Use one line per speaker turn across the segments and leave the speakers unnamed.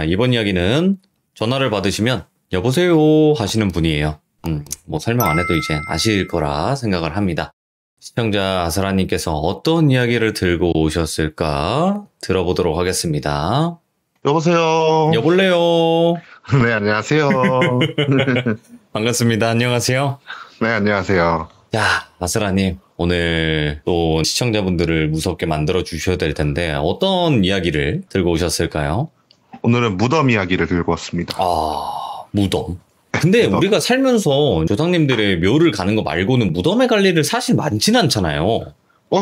이번 이야기는 전화를 받으시면 여보세요 하시는 분이에요. 뭐 설명 안 해도 이제 아실 거라 생각을 합니다. 시청자 아사라님께서 어떤 이야기를 들고 오셨을까 들어보도록 하겠습니다.
여보세요.
여볼래요.
네, 안녕하세요.
반갑습니다. 안녕하세요.
네, 안녕하세요.
자, 아사라님, 오늘 또 시청자분들을 무섭게 만들어 주셔야 될 텐데 어떤 이야기를 들고 오셨을까요?
오늘은 무덤 이야기를 들고 왔습니다.
무덤. 근데
무덤.
우리가 살면서 조상님들의 묘를 가는 거 말고는 무덤에 갈 일을 사실 많진 않잖아요.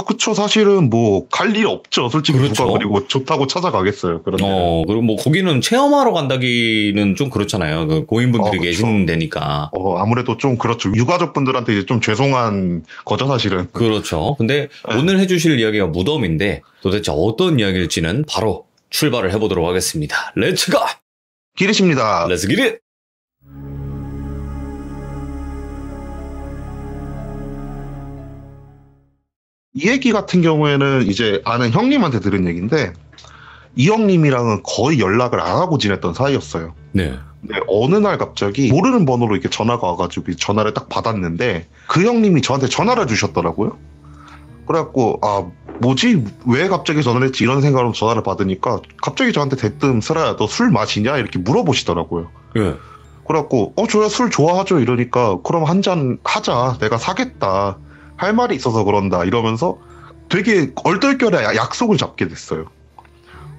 그쵸. 사실은 뭐, 갈 일 없죠. 솔직히
그렇죠.
누가 그리고 좋다고 찾아가겠어요. 그런데.
그리고 뭐 거기는 체험하러 간다기는 좀 그렇잖아요. 그 고인분들이
그쵸.
계시는 데니까.
아무래도 좀 그렇죠. 유가족분들한테 이제 좀 죄송한 거죠, 사실은.
그렇죠. 근데 오늘 해주실 이야기가 무덤인데 도대체 어떤 이야기일지는 바로 출발을 해보도록 하겠습니다. 렛츠 고!
기리십니다.
렛츠 기릿!
이 얘기 같은 경우에는 이제 아는 형님한테 들은 얘기인데, 이 형님이랑은 거의 연락을 안 하고 지냈던 사이였어요.
네.
근데 어느 날 갑자기 모르는 번호로 이렇게 전화가 와가지고 전화를 딱 받았는데 그 형님이 저한테 전화를 주셨더라고요. 그래갖고 뭐지? 왜 갑자기 전화를 했지? 이런 생각으로 전화를 받으니까 갑자기 저한테 대뜸 슬아야 너 술 마시냐? 이렇게 물어보시더라고요.
네.
그래갖고 저야 술 좋아하죠 이러니까 그럼 한 잔 하자. 내가 사겠다. 할 말이 있어서 그런다 이러면서 되게 얼떨결에 약속을 잡게 됐어요.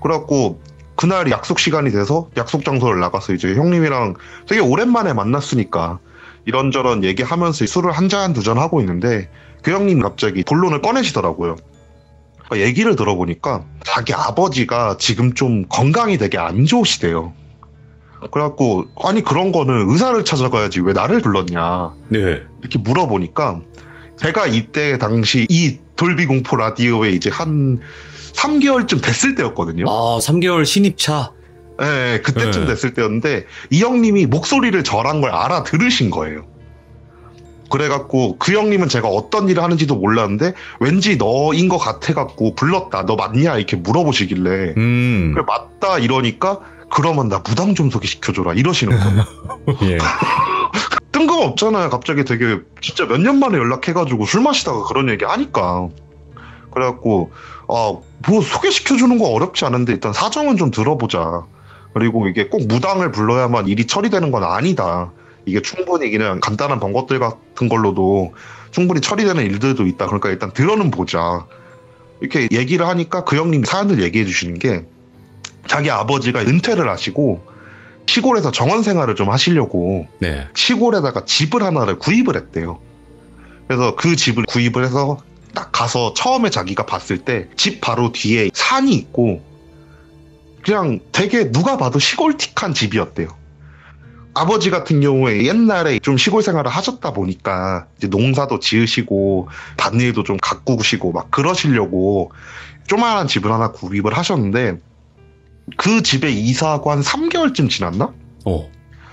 그래갖고 그날 약속 시간이 돼서 약속 장소를 나가서 이제 형님이랑 되게 오랜만에 만났으니까 이런저런 얘기하면서 술을 한 잔, 두 잔 하고 있는데 그 형님 갑자기 본론을 꺼내시더라고요. 그러니까 얘기를 들어보니까 자기 아버지가 지금 좀 건강이 되게 안 좋으시대요. 그래갖고 아니 그런 거는 의사를 찾아가야지 왜 나를 불렀냐
네.
이렇게 물어보니까 제가 이때 당시 이 돌비공포 라디오에 이제 한 3개월쯤 됐을 때였거든요.
3개월 신입차.
네, 그때쯤
네.
됐을 때였는데 이 형님이 목소리를 저란 걸 알아들으신 거예요. 그래갖고 그 형님은 제가 어떤 일을 하는지도 몰랐는데 왠지 너인 것 같아갖고 불렀다. 너 맞냐? 이렇게 물어보시길래 그래 맞다 이러니까 그러면 나 무당 좀 소개시켜줘라 이러시는 거예요.
예.
뜬금없잖아요. 갑자기 되게 진짜 몇 년 만에 연락해가지고 술 마시다가 그런 얘기 하니까 그래갖고 뭐 소개시켜주는 거 어렵지 않은데 일단 사정은 좀 들어보자. 그리고 이게 꼭 무당을 불러야만 일이 처리되는 건 아니다. 이게 충분히 그냥 간단한 번것들 같은 걸로도 충분히 처리되는 일들도 있다. 그러니까 일단 들어는 보자. 이렇게 얘기를 하니까 그 형님이 사연을 얘기해 주시는 게 자기 아버지가 은퇴를 하시고 시골에서 정원 생활을 좀 하시려고
네.
시골에다가 집을 하나를 구입을 했대요. 그래서 그 집을 구입을 해서 딱 가서 처음에 자기가 봤을 때 집 바로 뒤에 산이 있고 그냥 되게 누가 봐도 시골틱한 집이었대요. 아버지 같은 경우에 옛날에 좀 시골 생활을 하셨다 보니까 이제 농사도 지으시고 밭일도 좀 가꾸시고 막 그러시려고 조그만한 집을 하나 구입을 하셨는데 그 집에 이사하고 한 3개월쯤 지났나?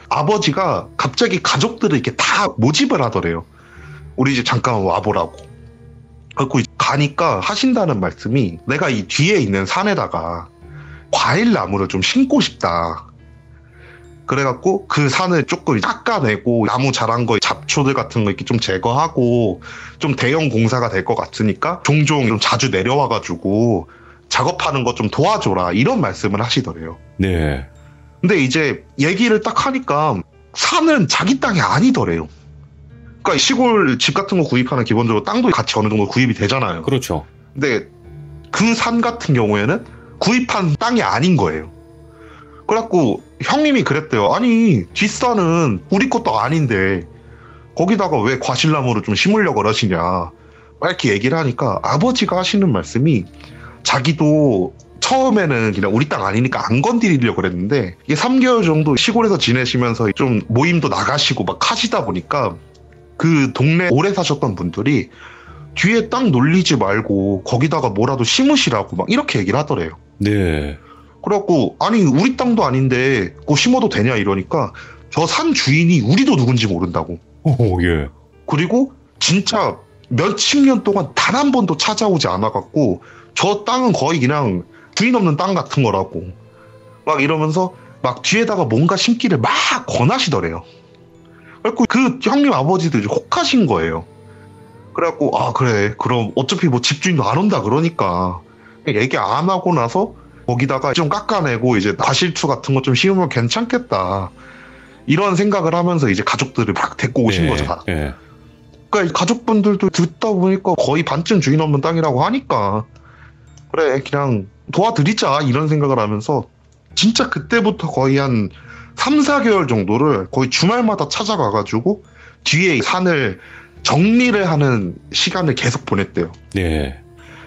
아버지가 갑자기 가족들을 이렇게 다 모집을 하더래요. 우리 집 잠깐 와보라고. 그래서 가니까 하신다는 말씀이 내가 이 뒤에 있는 산에다가 과일 나무를 좀 심고 싶다. 그래갖고 그 산을 조금 닦아내고 나무 자란 거 잡초들 같은 거 이렇게 좀 제거하고 좀 대형 공사가 될 것 같으니까 종종 좀 자주 내려와가지고 작업하는 거 좀 도와줘라 이런 말씀을 하시더래요.
네.
근데 이제 얘기를 딱 하니까 산은 자기 땅이 아니더래요. 그러니까 시골 집 같은 거 구입하는 기본적으로 땅도 같이 어느 정도 구입이 되잖아요.
그렇죠.
근데 그 산 같은 경우에는 구입한 땅이 아닌 거예요. 그래갖고 형님이 그랬대요. 아니 뒷산은 우리 것도 아닌데 거기다가 왜 과실나무를 좀 심으려고 그러시냐 막 이렇게 얘기를 하니까 아버지가 하시는 말씀이 자기도 처음에는 그냥 우리 땅 아니니까 안 건드리려고 그랬는데 이게 3개월 정도 시골에서 지내시면서 좀 모임도 나가시고 막 하시다 보니까 그 동네 오래 사셨던 분들이 뒤에 땅 놀리지 말고 거기다가 뭐라도 심으시라고 막 이렇게 얘기를 하더래요.
네.
그래갖고 아니 우리 땅도 아닌데 그거 심어도 되냐 이러니까 저 산 주인이 우리도 누군지 모른다고.
예.
그리고 진짜 몇십 년 동안 단 한 번도 찾아오지 않아갖고 저 땅은 거의 그냥 주인 없는 땅 같은 거라고 막 이러면서 막 뒤에다가 뭔가 심기를 막 권하시더래요. 그래갖고 그 형님 아버지도 이제 혹하신 거예요. 그래갖고 아 그래 그럼 어차피 뭐 집주인도 안 온다 그러니까 얘기 안 하고 나서 거기다가 좀 깎아내고 이제 과실투 같은 거 좀 씌우면 괜찮겠다 이런 생각을 하면서 이제 가족들을 막 데리고 오신 거죠 다. 그러니까 가족분들도 듣다 보니까 거의 반쯤 주인 없는 땅이라고 하니까 그래 그냥 도와드리자 이런 생각을 하면서 진짜 그때부터 거의 한 3, 4개월 정도를 거의 주말마다 찾아가가지고 뒤에 산을 정리를 하는 시간을 계속 보냈대요.
네.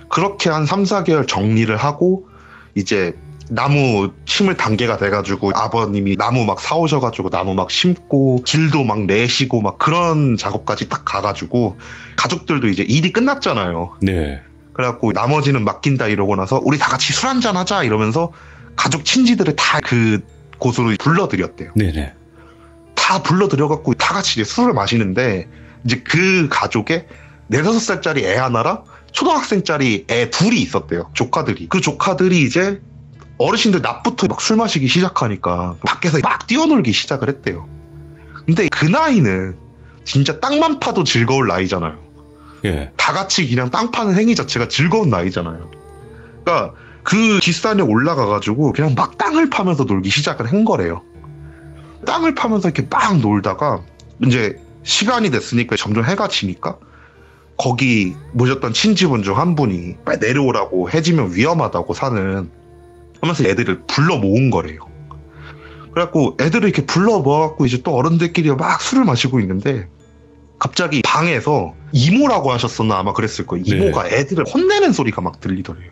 그렇게 한 3, 4개월 정리를 하고 이제 나무 심을 단계가 돼가지고 아버님이 나무 막 사오셔가지고 나무 막 심고 길도 막 내시고 막 그런 작업까지 딱 가가지고 가족들도 이제 일이 끝났잖아요.
네.
그래갖고 나머지는 맡긴다 이러고 나서 우리 다 같이 술 한잔 하자 이러면서 가족 친지들을 다 그 곳으로 불러들였대요.
네네.
다 불러들여갖고 다 같이 이제 술을 마시는데 이제 그 가족에 4, 5살짜리 애 하나랑 초등학생짜리 애 둘이 있었대요. 조카들이. 그 조카들이 이제 어르신들 낮부터 막 술 마시기 시작하니까 밖에서 막 뛰어놀기 시작을 했대요. 근데 그 나이는 진짜 땅만 파도 즐거울 나이잖아요.
예.
다 같이 그냥 땅 파는 행위 자체가 즐거운 나이잖아요. 그러니까 그 뒷산에 올라가가지고 그냥 막 땅을 파면서 놀기 시작을 한 거래요. 땅을 파면서 이렇게 막 놀다가 이제 시간이 됐으니까 점점 해가 지니까 거기 모셨던 친지분 중 한 분이 빨리 내려오라고 해지면 위험하다고 산은 하면서 애들을 불러 모은 거래요. 그래갖고 애들을 이렇게 불러 모아갖고 이제 또 어른들끼리 막 술을 마시고 있는데 갑자기 방에서 이모라고 하셨었나 아마 그랬을 거예요. 이모가 애들을 혼내는 소리가 막 들리더래요.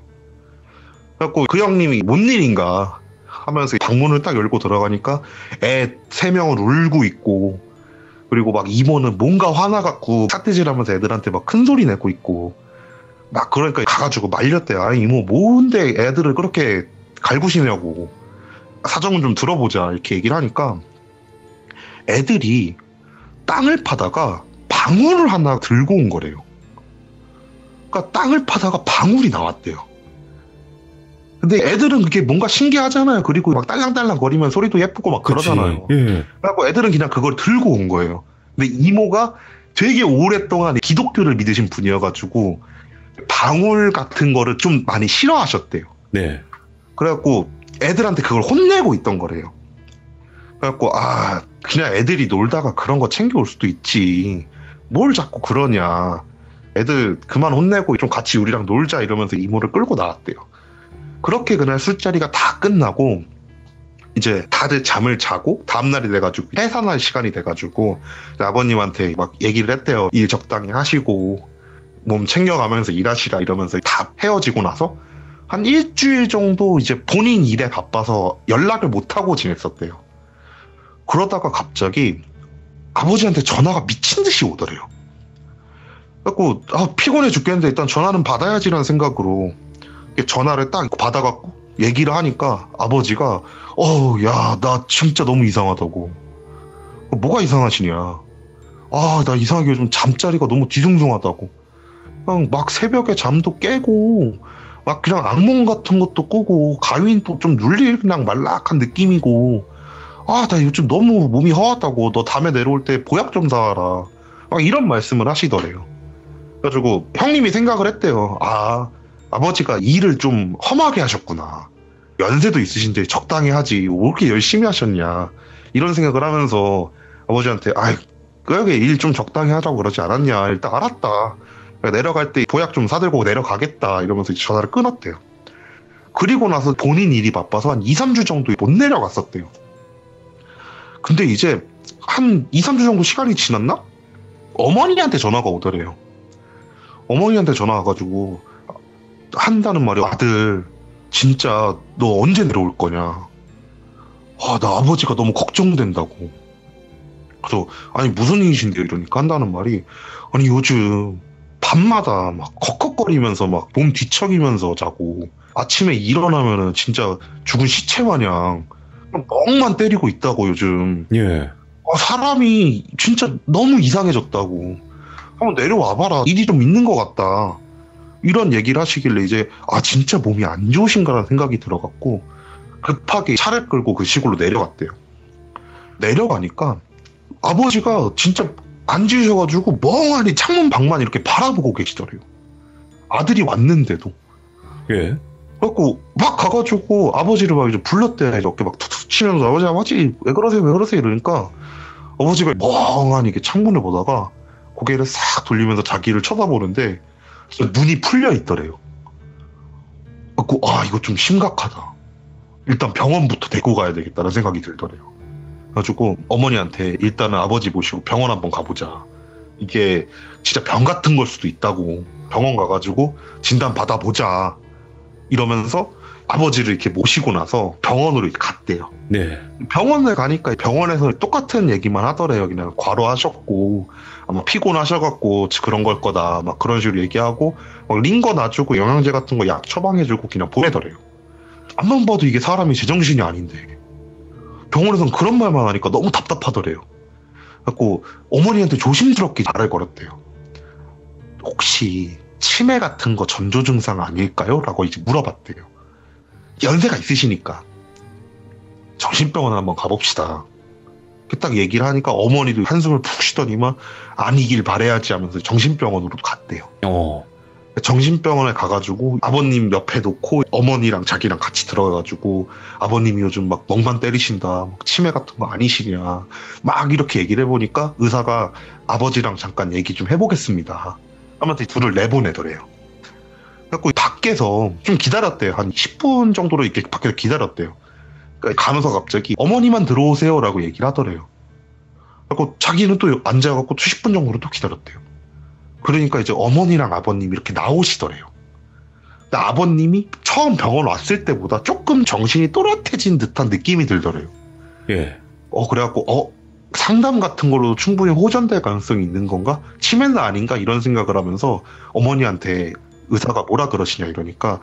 그래갖고 그 형님이 뭔 일인가 하면서 방문을 딱 열고 들어가니까 애 3명을 울고 있고 그리고 막 이모는 뭔가 화나갖고 삿대질하면서 애들한테 막 큰 소리 내고 있고 막 그러니까 가가지고 말렸대요. 아니 이모 뭔데 애들을 그렇게 갈구시냐고 사정은 좀 들어보자 이렇게 얘기를 하니까 애들이 땅을 파다가 방울을 하나 들고 온 거래요. 그러니까 땅을 파다가 방울이 나왔대요. 근데 애들은 그게 뭔가 신기하잖아요. 그리고 막 딸랑딸랑 거리면 소리도 예쁘고 막 그러잖아요.
예.
그래갖고 애들은 그냥 그걸 들고 온 거예요. 근데 이모가 되게 오랫동안 기독교를 믿으신 분이어가지고 방울 같은 거를 좀 많이 싫어하셨대요.
네.
그래갖고 애들한테 그걸 혼내고 있던 거래요. 그래갖고 아 그냥 애들이 놀다가 그런 거 챙겨올 수도 있지. 뭘 자꾸 그러냐. 애들 그만 혼내고 좀 같이 우리랑 놀자 이러면서 이모를 끌고 나왔대요. 그렇게 그날 술자리가 다 끝나고 이제 다들 잠을 자고 다음날이 돼가지고 해산할 시간이 돼가지고 아버님한테 막 얘기를 했대요. 일 적당히 하시고 몸 챙겨가면서 일하시라 이러면서 다 헤어지고 나서 한 일주일 정도 이제 본인 일에 바빠서 연락을 못하고 지냈었대요. 그러다가 갑자기 아버지한테 전화가 미친 듯이 오더래요. 그래갖고 피곤해 죽겠는데 일단 전화는 받아야지라는 생각으로 전화를 딱 받아갖고 얘기를 하니까 아버지가 야 나 진짜 너무 이상하다고. 뭐가 이상하시냐. 나 이상하게 요즘 잠자리가 너무 뒤숭숭하다고. 그냥 막 새벽에 잠도 깨고 막 그냥 악몽 같은 것도 꾸고 가윈도 좀 눌릴 그냥 말락한 느낌이고 나 요즘 너무 몸이 허하다고. 너 다음에 내려올 때 보약 좀 사와라. 막 이런 말씀을 하시더래요. 그래가지고 형님이 생각을 했대요. 아버지가 일을 좀 험하게 하셨구나. 연세도 있으신데 적당히 하지. 왜 이렇게 열심히 하셨냐. 이런 생각을 하면서 아버지한테 그러게 일 좀 적당히 하자고 그러지 않았냐. 일단 알았다. 내려갈 때 보약 좀 사들고 내려가겠다. 이러면서 전화를 끊었대요. 그리고 나서 본인 일이 바빠서 한 2, 3주 정도 못 내려갔었대요. 근데 이제 한 2, 3주 정도 시간이 지났나? 어머니한테 전화가 오더래요. 어머니한테 전화 와가지고 한다는 말이 아들 진짜 너 언제 내려올 거냐. 나 아버지가 너무 걱정된다고. 그래서 아니 무슨 일이신데 이러니까 한다는 말이 아니 요즘 밤마다 막 컥컥거리면서 막 몸 뒤척이면서 자고 아침에 일어나면은 진짜 죽은 시체 마냥 멍만 때리고 있다고 요즘.
예.
사람이 진짜 너무 이상해졌다고. 한번 내려와봐라. 일이 좀 있는 것 같다. 이런 얘기를 하시길래 이제 진짜 몸이 안 좋으신가라는 생각이 들어갖고 급하게 차를 끌고 그 시골로 내려갔대요. 내려가니까 아버지가 진짜 앉으셔가지고 멍하니 창문 밖만 이렇게 바라보고 계시더래요. 아들이 왔는데도.
예.
그래갖고 막 가가지고 아버지를 막 이제 불렀대. 이렇게 막 툭툭 치면서 아버지 왜 그러세요 이러니까 아버지가 멍하니 이렇게 창문을 보다가 고개를 싹 돌리면서 자기를 쳐다보는데 눈이 풀려 있더래요. 그래갖고 이거 좀 심각하다. 일단 병원부터 데리고 가야 되겠다는 생각이 들더래요. 그래가지고 어머니한테 일단은 아버지 모시고 병원 한번 가보자. 이게 진짜 병 같은 걸 수도 있다고. 병원 가가지고 진단 받아보자. 이러면서 아버지를 이렇게 모시고 나서 병원으로 이렇게 갔대요.
네.
병원을 가니까 병원에서 똑같은 얘기만 하더래요. 그냥 과로하셨고 아마 피곤하셔갖고 그런 걸 거다. 막 그런 식으로 얘기하고 막 링거 놔주고 영양제 같은 거 약 처방해주고 그냥 보내더래요. 앞만 봐도 이게 사람이 제정신이 아닌데 병원에서는 그런 말만 하니까 너무 답답하더래요. 그래갖고 어머니한테 조심스럽게 말을 걸었대요. 혹시 치매 같은 거 전조 증상 아닐까요? 라고 이제 물어봤대요. 연세가 있으시니까 정신병원 한번 가봅시다. 이렇게 딱 얘기를 하니까 어머니도 한숨을 푹 쉬더니만 아니길 바라야지 하면서 정신병원으로 갔대요. 정신병원에 가가지고 아버님 옆에 놓고 어머니랑 자기랑 같이 들어가가지고 아버님이 요즘 막 멍만 때리신다. 막 치매 같은 거 아니시냐. 막 이렇게 얘기를 해보니까 의사가 아버지랑 잠깐 얘기 좀 해보겠습니다. 하면서 둘을 내보내더래요. 그래서 밖에서 좀 기다렸대요. 한 10분 정도로 이렇게 밖에서 기다렸대요. 그러니까 가면서 갑자기 어머니만 들어오세요 라고 얘기를 하더래요. 그리고 자기는 또 앉아갖고 10분 정도로 또 기다렸대요. 그러니까 이제 어머니랑 아버님이 이렇게 나오시더래요. 근데 아버님이 처음 병원 왔을 때보다 조금 정신이 또렷해진 듯한 느낌이 들더래요.
예.
그래갖고 상담 같은 걸로 충분히 호전될 가능성이 있는 건가? 치매는 아닌가? 이런 생각을 하면서 어머니한테 의사가 뭐라 그러시냐 이러니까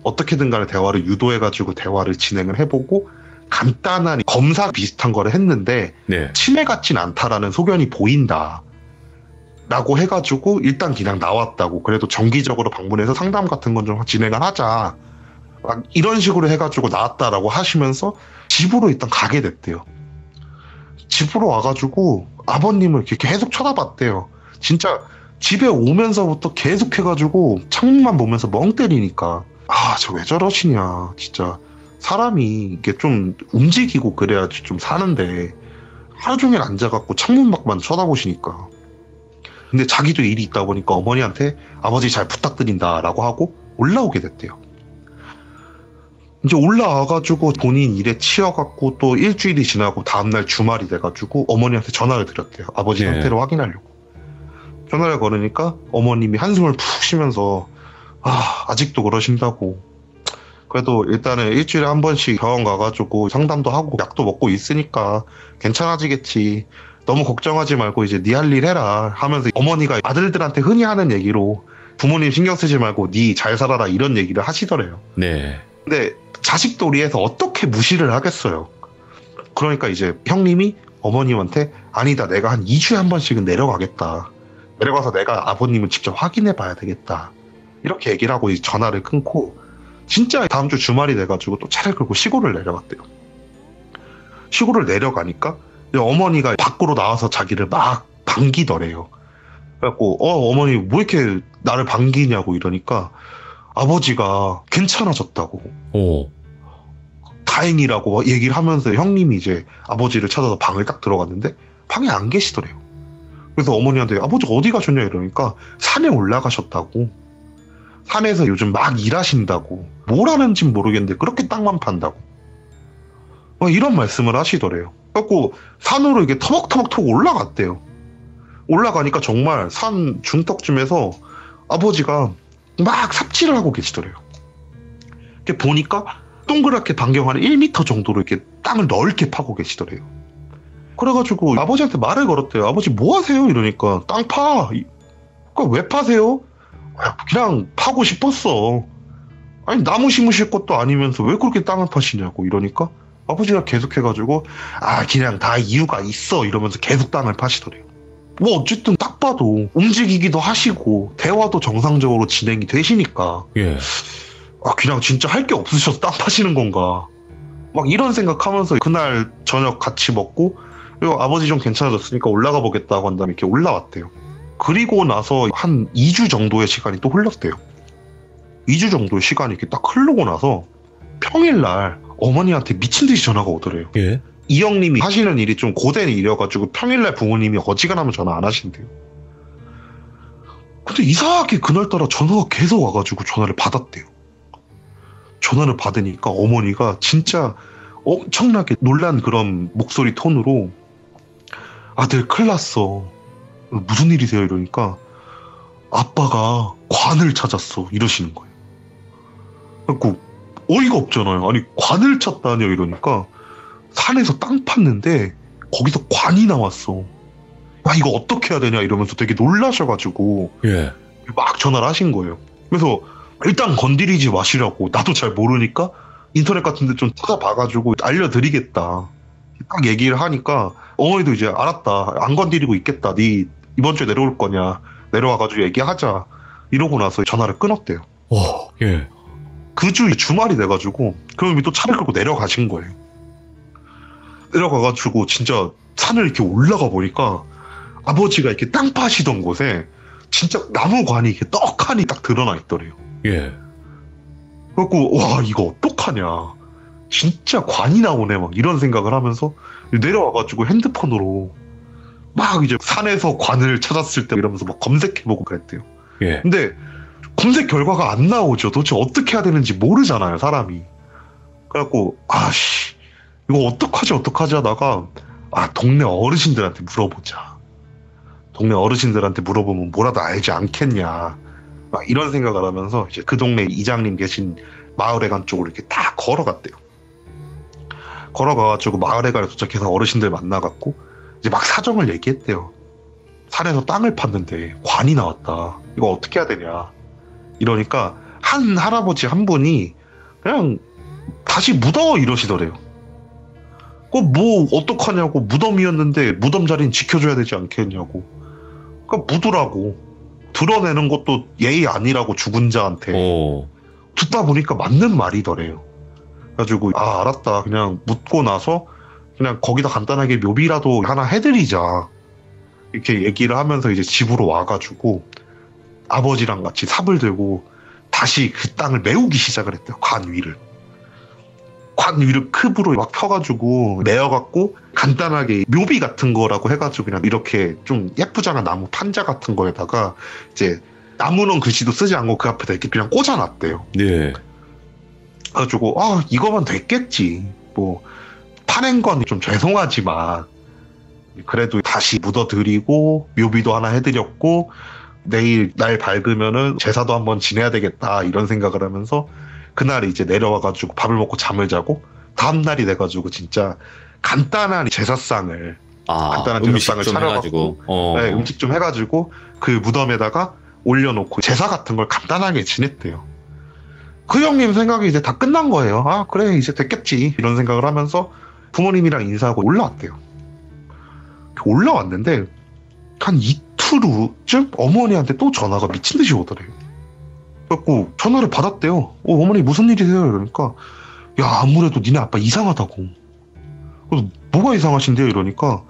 어떻게든 간에 대화를 유도해가지고 대화를 진행을 해보고 간단한 검사 비슷한 거를 했는데
네.
치매 같진 않다라는 소견이 보인다. 라고 해가지고 일단 그냥 나왔다고. 그래도 정기적으로 방문해서 상담 같은 건 좀 진행을 하자. 막 이런 식으로 해가지고 나왔다라고 하시면서 집으로 일단 가게 됐대요. 집으로 와가지고 아버님을 이렇게 계속 쳐다봤대요. 진짜 집에 오면서부터 계속 해가지고 창문만 보면서 멍 때리니까 저 왜 저러시냐. 진짜 사람이 이게 좀 움직이고 그래야지 좀 사는데 하루 종일 앉아갖고 창문 밖만 쳐다보시니까. 근데 자기도 일이 있다 보니까 어머니한테 아버지 잘 부탁드린다라고 하고 올라오게 됐대요. 이제 올라와가지고 본인 일에 치여갖고 또 일주일이 지나고 다음날 주말이 돼가지고 어머니한테 전화를 드렸대요. 아버지
네.
상태를 확인하려고. 전화를 걸으니까 어머님이 한숨을 푹 쉬면서 아직도 그러신다고. 그래도 일단은 일주일에 한 번씩 병원 가가지고 상담도 하고 약도 먹고 있으니까 괜찮아지겠지. 너무 걱정하지 말고 이제 네 할 일 해라 하면서 어머니가 아들들한테 흔히 하는 얘기로 부모님 신경 쓰지 말고 네 잘 살아라 이런 얘기를 하시더래요.
네.
근데 자식돌이에서 어떻게 무시를 하겠어요. 그러니까 이제 형님이 어머님한테 아니다 내가 한 2주에 한 번씩은 내려가겠다. 내려가서 내가 아버님을 직접 확인해 봐야 되겠다. 이렇게 얘기를 하고 이제 전화를 끊고 진짜 다음 주 주말이 돼가지고 또 차를 끌고 시골을 내려갔대요. 시골을 내려가니까 어머니가 밖으로 나와서 자기를 막 반기더래요. 그래갖고 어머니 뭐 이렇게 나를 반기냐고 이러니까 아버지가 괜찮아졌다고. 다행이라고 얘기를 하면서 형님이 이제 아버지를 찾아서 방을 딱 들어갔는데 방에 안 계시더래요. 그래서 어머니한테 아버지 어디 가셨냐 이러니까 산에 올라가셨다고. 산에서 요즘 막 일하신다고. 뭘 하는진 모르겠는데 그렇게 땅만 판다고. 이런 말씀을 하시더래요. 그래갖고 산으로 이게 터벅터벅 올라갔대요. 올라가니까 정말 산 중턱쯤에서 아버지가 막 삽질을 하고 계시더래요. 이렇게 보니까 동그랗게 반경 한 1m 정도로 이렇게 땅을 넓게 파고 계시더래요. 그래가지고 아버지한테 말을 걸었대요. 아버지 뭐 하세요? 이러니까 땅 파. 그러니까 왜 파세요? 그냥 파고 싶었어. 아니 나무 심으실 것도 아니면서 왜 그렇게 땅을 파시냐고 이러니까 아버지가 계속해가지고 그냥 다 이유가 있어 이러면서 계속 땅을 파시더래요. 뭐 어쨌든 딱 봐도 움직이기도 하시고 대화도 정상적으로 진행이 되시니까
예.
그냥 진짜 할 게 없으셔서 땅 파시는 건가 막 이런 생각하면서 그날 저녁 같이 먹고, 그리고 아버지 좀 괜찮아졌으니까 올라가 보겠다고 한 다음에 이렇게 올라왔대요. 그리고 나서 한 2주 정도의 시간이 또 흘렀대요. 2주 정도의 시간이 이렇게 딱 흐르고 나서 평일날 어머니한테 미친 듯이 전화가 오더래요.
예.
이 형님이 하시는 일이 좀 고된 일이어가지고 평일날 부모님이 어지간하면 전화 안 하신대요. 근데 이상하게 그날따라 전화가 계속 와가지고 전화를 받았대요. 전화를 받으니까 어머니가 진짜 엄청나게 놀란 그런 목소리 톤으로 아들 큰일 났어. 무슨 일이세요? 이러니까 아빠가 관을 찾았어. 이러시는 거예요. 그래갖고 어이가 없잖아요. 아니 관을 찾다뇨 이러니까 산에서 땅 팠는데 거기서 관이 나왔어. 아 이거 어떻게 해야 되냐 이러면서 되게 놀라셔가지고
예.
막 전화를 하신 거예요. 그래서 일단 건드리지 마시라고 나도 잘 모르니까 인터넷 같은 데 좀 찾아봐가지고 알려드리겠다 딱 얘기를 하니까 어머니도 이제 알았다 안 건드리고 있겠다 네 이번 주에 내려올 거냐 내려와가지고 얘기하자 이러고 나서 전화를 끊었대요.
예.
그 주 주말이 돼가지고 그놈이 또 차를 끌고 내려가신 거예요. 내려가가지고 진짜 산을 이렇게 올라가 보니까 아버지가 이렇게 땅 파시던 곳에 진짜 나무관이 이렇게 떡하니 딱 드러나 있더래요.
예.
그래갖고 와 이거 어떡하냐 진짜 관이 나오네 막 이런 생각을 하면서 내려와가지고 핸드폰으로 막 이제 산에서 관을 찾았을 때 이러면서 막 검색해보고 그랬대요.
예.
근데 검색 결과가 안 나오죠. 도대체 어떻게 해야 되는지 모르잖아요 사람이. 그래갖고 아씨 이거 어떡하지 하다가 동네 어르신들한테 물어보자. 동네 어르신들한테 물어보면 뭐라도 알지 않겠냐 막 이런 생각을 하면서 이제 그 동네 이장님 계신 마을회관 쪽으로 이렇게 딱 걸어갔대요. 걸어가가지고 마을회관에 도착해서 어르신들 만나갖고 이제 막 사정을 얘기했대요. 산에서 땅을 팠는데 관이 나왔다. 이거 어떻게 해야 되냐. 이러니까 한 할아버지 한 분이 그냥 다시 묻어 이러시더래요. 뭐 어떡하냐고 무덤이었는데 무덤 자리는 지켜줘야 되지 않겠냐고. 그러니까 묻으라고. 드러내는 것도 예의 아니라고 죽은 자한테. 듣다 보니까 맞는 말이더래요. 그래가지고 알았다. 그냥 묻고 나서 그냥 거기다 간단하게 묘비라도 하나 해드리자. 이렇게 얘기를 하면서 이제 집으로 와가지고 아버지랑 같이 삽을 들고 다시 그 땅을 메우기 시작을 했대요. 관 위를. 관 위를 컵으로 막 펴가지고 메어갖고 간단하게 묘비 같은 거라고 해가지고 그냥 이렇게 좀 예쁘장한 나무 판자 같은 거에다가 이제 나무는 글씨도 쓰지 않고 그 앞에다 이렇게 그냥 꽂아놨대요.
네.
그래가지고 이거만 됐겠지. 뭐 파낸 건 좀 죄송하지만 그래도 다시 묻어드리고 묘비도 하나 해드렸고 내일 날 밝으면은 제사도 한번 지내야 되겠다 이런 생각을 하면서 그날 이제 내려와가지고 밥을 먹고 잠을 자고 다음날이 돼가지고 진짜 간단한 제사상을 간단한 제사상을 차려가지고 네, 음식 좀 해가지고 그 무덤에다가 올려놓고 제사 같은 걸 간단하게 지냈대요. 그 형님 생각이 이제 다 끝난 거예요. 그래 이제 됐겠지 이런 생각을 하면서 부모님이랑 인사하고 올라왔대요. 올라왔는데 한 이틀 후쯤 어머니한테 또 전화가 미친 듯이 오더래요. 그래갖고 전화를 받았대요. 어머니 무슨 일이세요? 이러니까 야 아무래도 니네 아빠 이상하다고. 그래서 뭐가 이상하신데요? 이러니까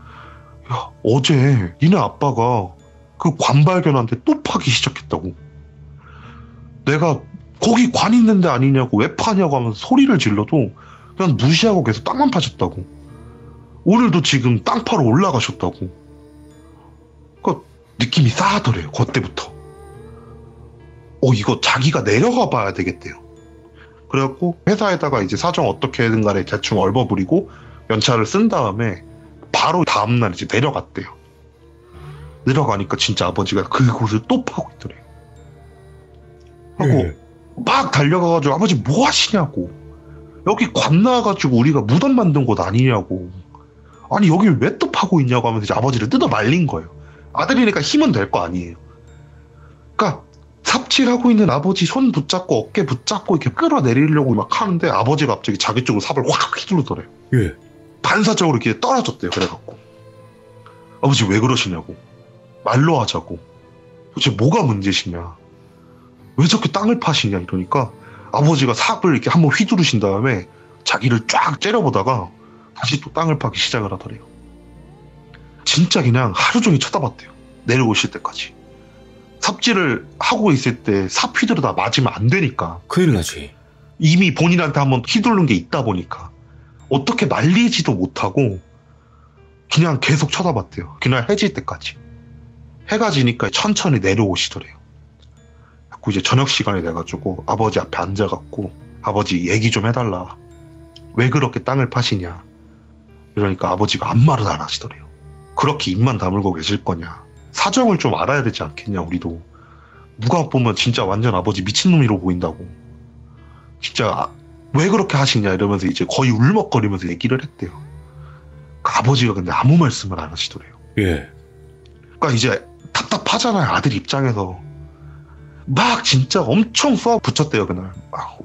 야 어제 니네 아빠가 그 관 발견한테 또 파기 시작했다고. 내가 거기 관 있는데 아니냐고 왜 파냐고 하면서 소리를 질러도 그냥 무시하고 계속 땅만 파셨다고. 오늘도 지금 땅 파러 올라가셨다고. 그러니까 느낌이 싸하더래요. 그때부터. 이거 자기가 내려가 봐야 되겠대요. 그래갖고 회사에다가 이제 사정 어떻게든 간에 대충 얼버무리고 연차를 쓴 다음에 바로 다음날 이제 내려갔대요. 내려가니까 진짜 아버지가 그곳을 또 파고 있더래요. 하고 막 달려가가지고 아버지 뭐 하시냐고. 여기 관 나와가지고 우리가 무덤 만든 곳 아니냐고. 아니 여길 왜 또 파고 있냐고 하면서 이제 아버지를 뜯어 말린 거예요. 아들이니까 힘은 될 거 아니에요. 그러니까 삽질하고 있는 아버지 손 붙잡고 어깨 붙잡고 이렇게 끌어내리려고 막 하는데 아버지가 갑자기 자기 쪽으로 삽을 확 휘두르더래요. 예. 반사적으로 이렇게 떨어졌대요. 그래갖고 아버지 왜 그러시냐고. 말로 하자고. 도대체 뭐가 문제시냐. 왜 저렇게 땅을 파시냐 이러니까 아버지가 삽을 이렇게 한번 휘두르신 다음에 자기를 쫙 째려보다가 다시 또 땅을 파기 시작을 하더래요. 진짜 그냥 하루 종일 쳐다봤대요. 내려오실 때까지. 삽질을 하고 있을 때 삽 휘두르다 맞으면 안 되니까.
큰일 나지.
이미 본인한테 한번 휘두른 게 있다 보니까 어떻게 말리지도 못하고 그냥 계속 쳐다봤대요. 그날 해질 때까지. 해가 지니까 천천히 내려오시더래요. 그리고 이제 저녁 시간이 돼가지고 아버지 앞에 앉아갖고 아버지 얘기 좀 해달라. 왜 그렇게 땅을 파시냐. 이러니까 아버지가 아무 말을 안 하시더래요. 그렇게 입만 다물고 계실 거냐. 사정을 좀 알아야 되지 않겠냐 우리도. 누가 보면 진짜 완전 아버지 미친놈이로 보인다고. 진짜 왜 그렇게 하시냐 이러면서 이제 거의 울먹거리면서 얘기를 했대요. 그 아버지가 근데 아무 말씀을 안 하시더래요.
예.
그러니까 이제 답답하잖아요. 아들 입장에서. 막 진짜 엄청 쏘아 붙였대요 그날.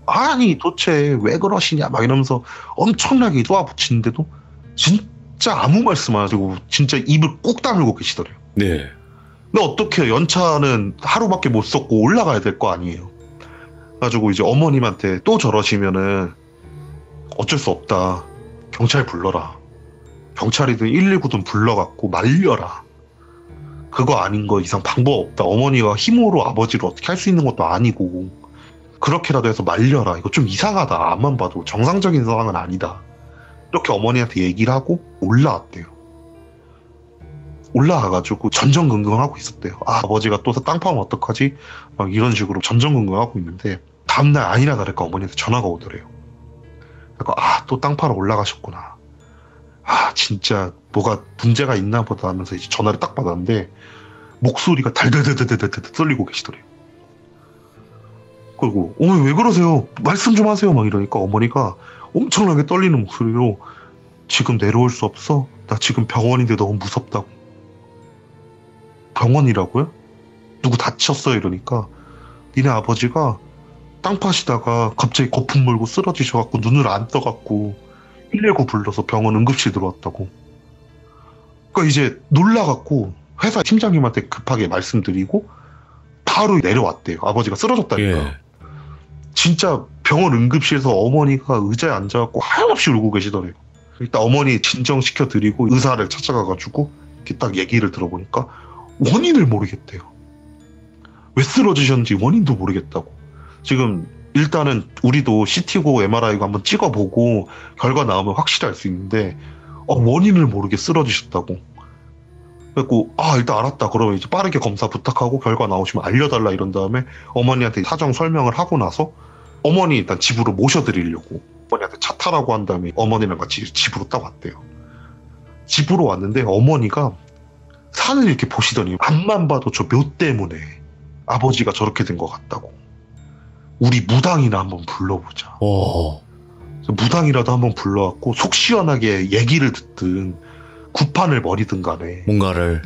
아니 도대체 왜 그러시냐 막 이러면서 엄청나게 쏘아 붙이는데도 진짜 아무 말씀 안 하시고 진짜 입을 꼭 다물고 계시더래요.
네.
근데 어떻게 연차는 하루밖에 못 썼고 올라가야 될 거 아니에요. 그래가지고 이제 어머님한테 또 저러시면은 어쩔 수 없다. 경찰 불러라. 경찰이든 119든 불러갖고 말려라. 그거 아닌 거 이상 방법 없다. 어머니가 힘으로 아버지를 어떻게 할 수 있는 것도 아니고 그렇게라도 해서 말려라. 이거 좀 이상하다. 앞만 봐도 정상적인 상황은 아니다. 이렇게 어머니한테 얘기를 하고 올라왔대요. 올라와가지고 전전긍긍하고 있었대요. 아버지가 또 땅 파면 어떡하지? 막 이런 식으로 전전긍긍하고 있는데 다음날 아니나 다를까 어머니한테 전화가 오더래요. 그러니까 또 땅 파러 올라가셨구나. 진짜 뭐가 문제가 있나 보다 하면서 이제 전화를 딱 받았는데 목소리가 달달달달달달 떨리고 계시더래요. 그리고 어머니 왜 그러세요? 말씀 좀 하세요. 막 이러니까 어머니가 엄청나게 떨리는 목소리로 지금 내려올 수 없어? 나 지금 병원인데 너무 무섭다고. 병원이라고요? 누구 다쳤어요? 이러니까 니네 아버지가 땅 파시다가 갑자기 거품 물고 쓰러지셔갖고 눈을 안 떠갖고 119 불러서 병원 응급실 들어왔다고. 그러니까 이제 놀라갖고 회사 팀장님한테 급하게 말씀드리고 바로 내려왔대요. 아버지가 쓰러졌다니까.
예.
진짜 병원 응급실에서 어머니가 의자에 앉아갖고 하염없이 울고 계시더래요. 일단 어머니 진정시켜 드리고 의사를 찾아가가지고 이렇게 딱 얘기를 들어보니까 원인을 모르겠대요. 왜 쓰러지셨는지 원인도 모르겠다고. 지금 일단은 우리도 CT고 MRI고 한번 찍어보고 결과 나오면 확실히 알 수 있는데 원인을 모르게 쓰러지셨다고. 그래갖고 일단 알았다. 그러면 이제 빠르게 검사 부탁하고 결과 나오시면 알려달라 이런 다음에 어머니한테 사정 설명을 하고 나서 어머니 일단 집으로 모셔드리려고 어머니한테 차 타라고 한 다음에 어머니랑 같이 집으로 딱 왔대요. 집으로 왔는데 어머니가 산을 이렇게 보시더니 앞만 봐도 저 묘 때문에 아버지가 저렇게 된 것 같다고. 우리 무당이나 한번 불러보자. 무당이라도 한번 불러갖고 속 시원하게 얘기를 듣든 구판을 벌이든 간에
뭔가를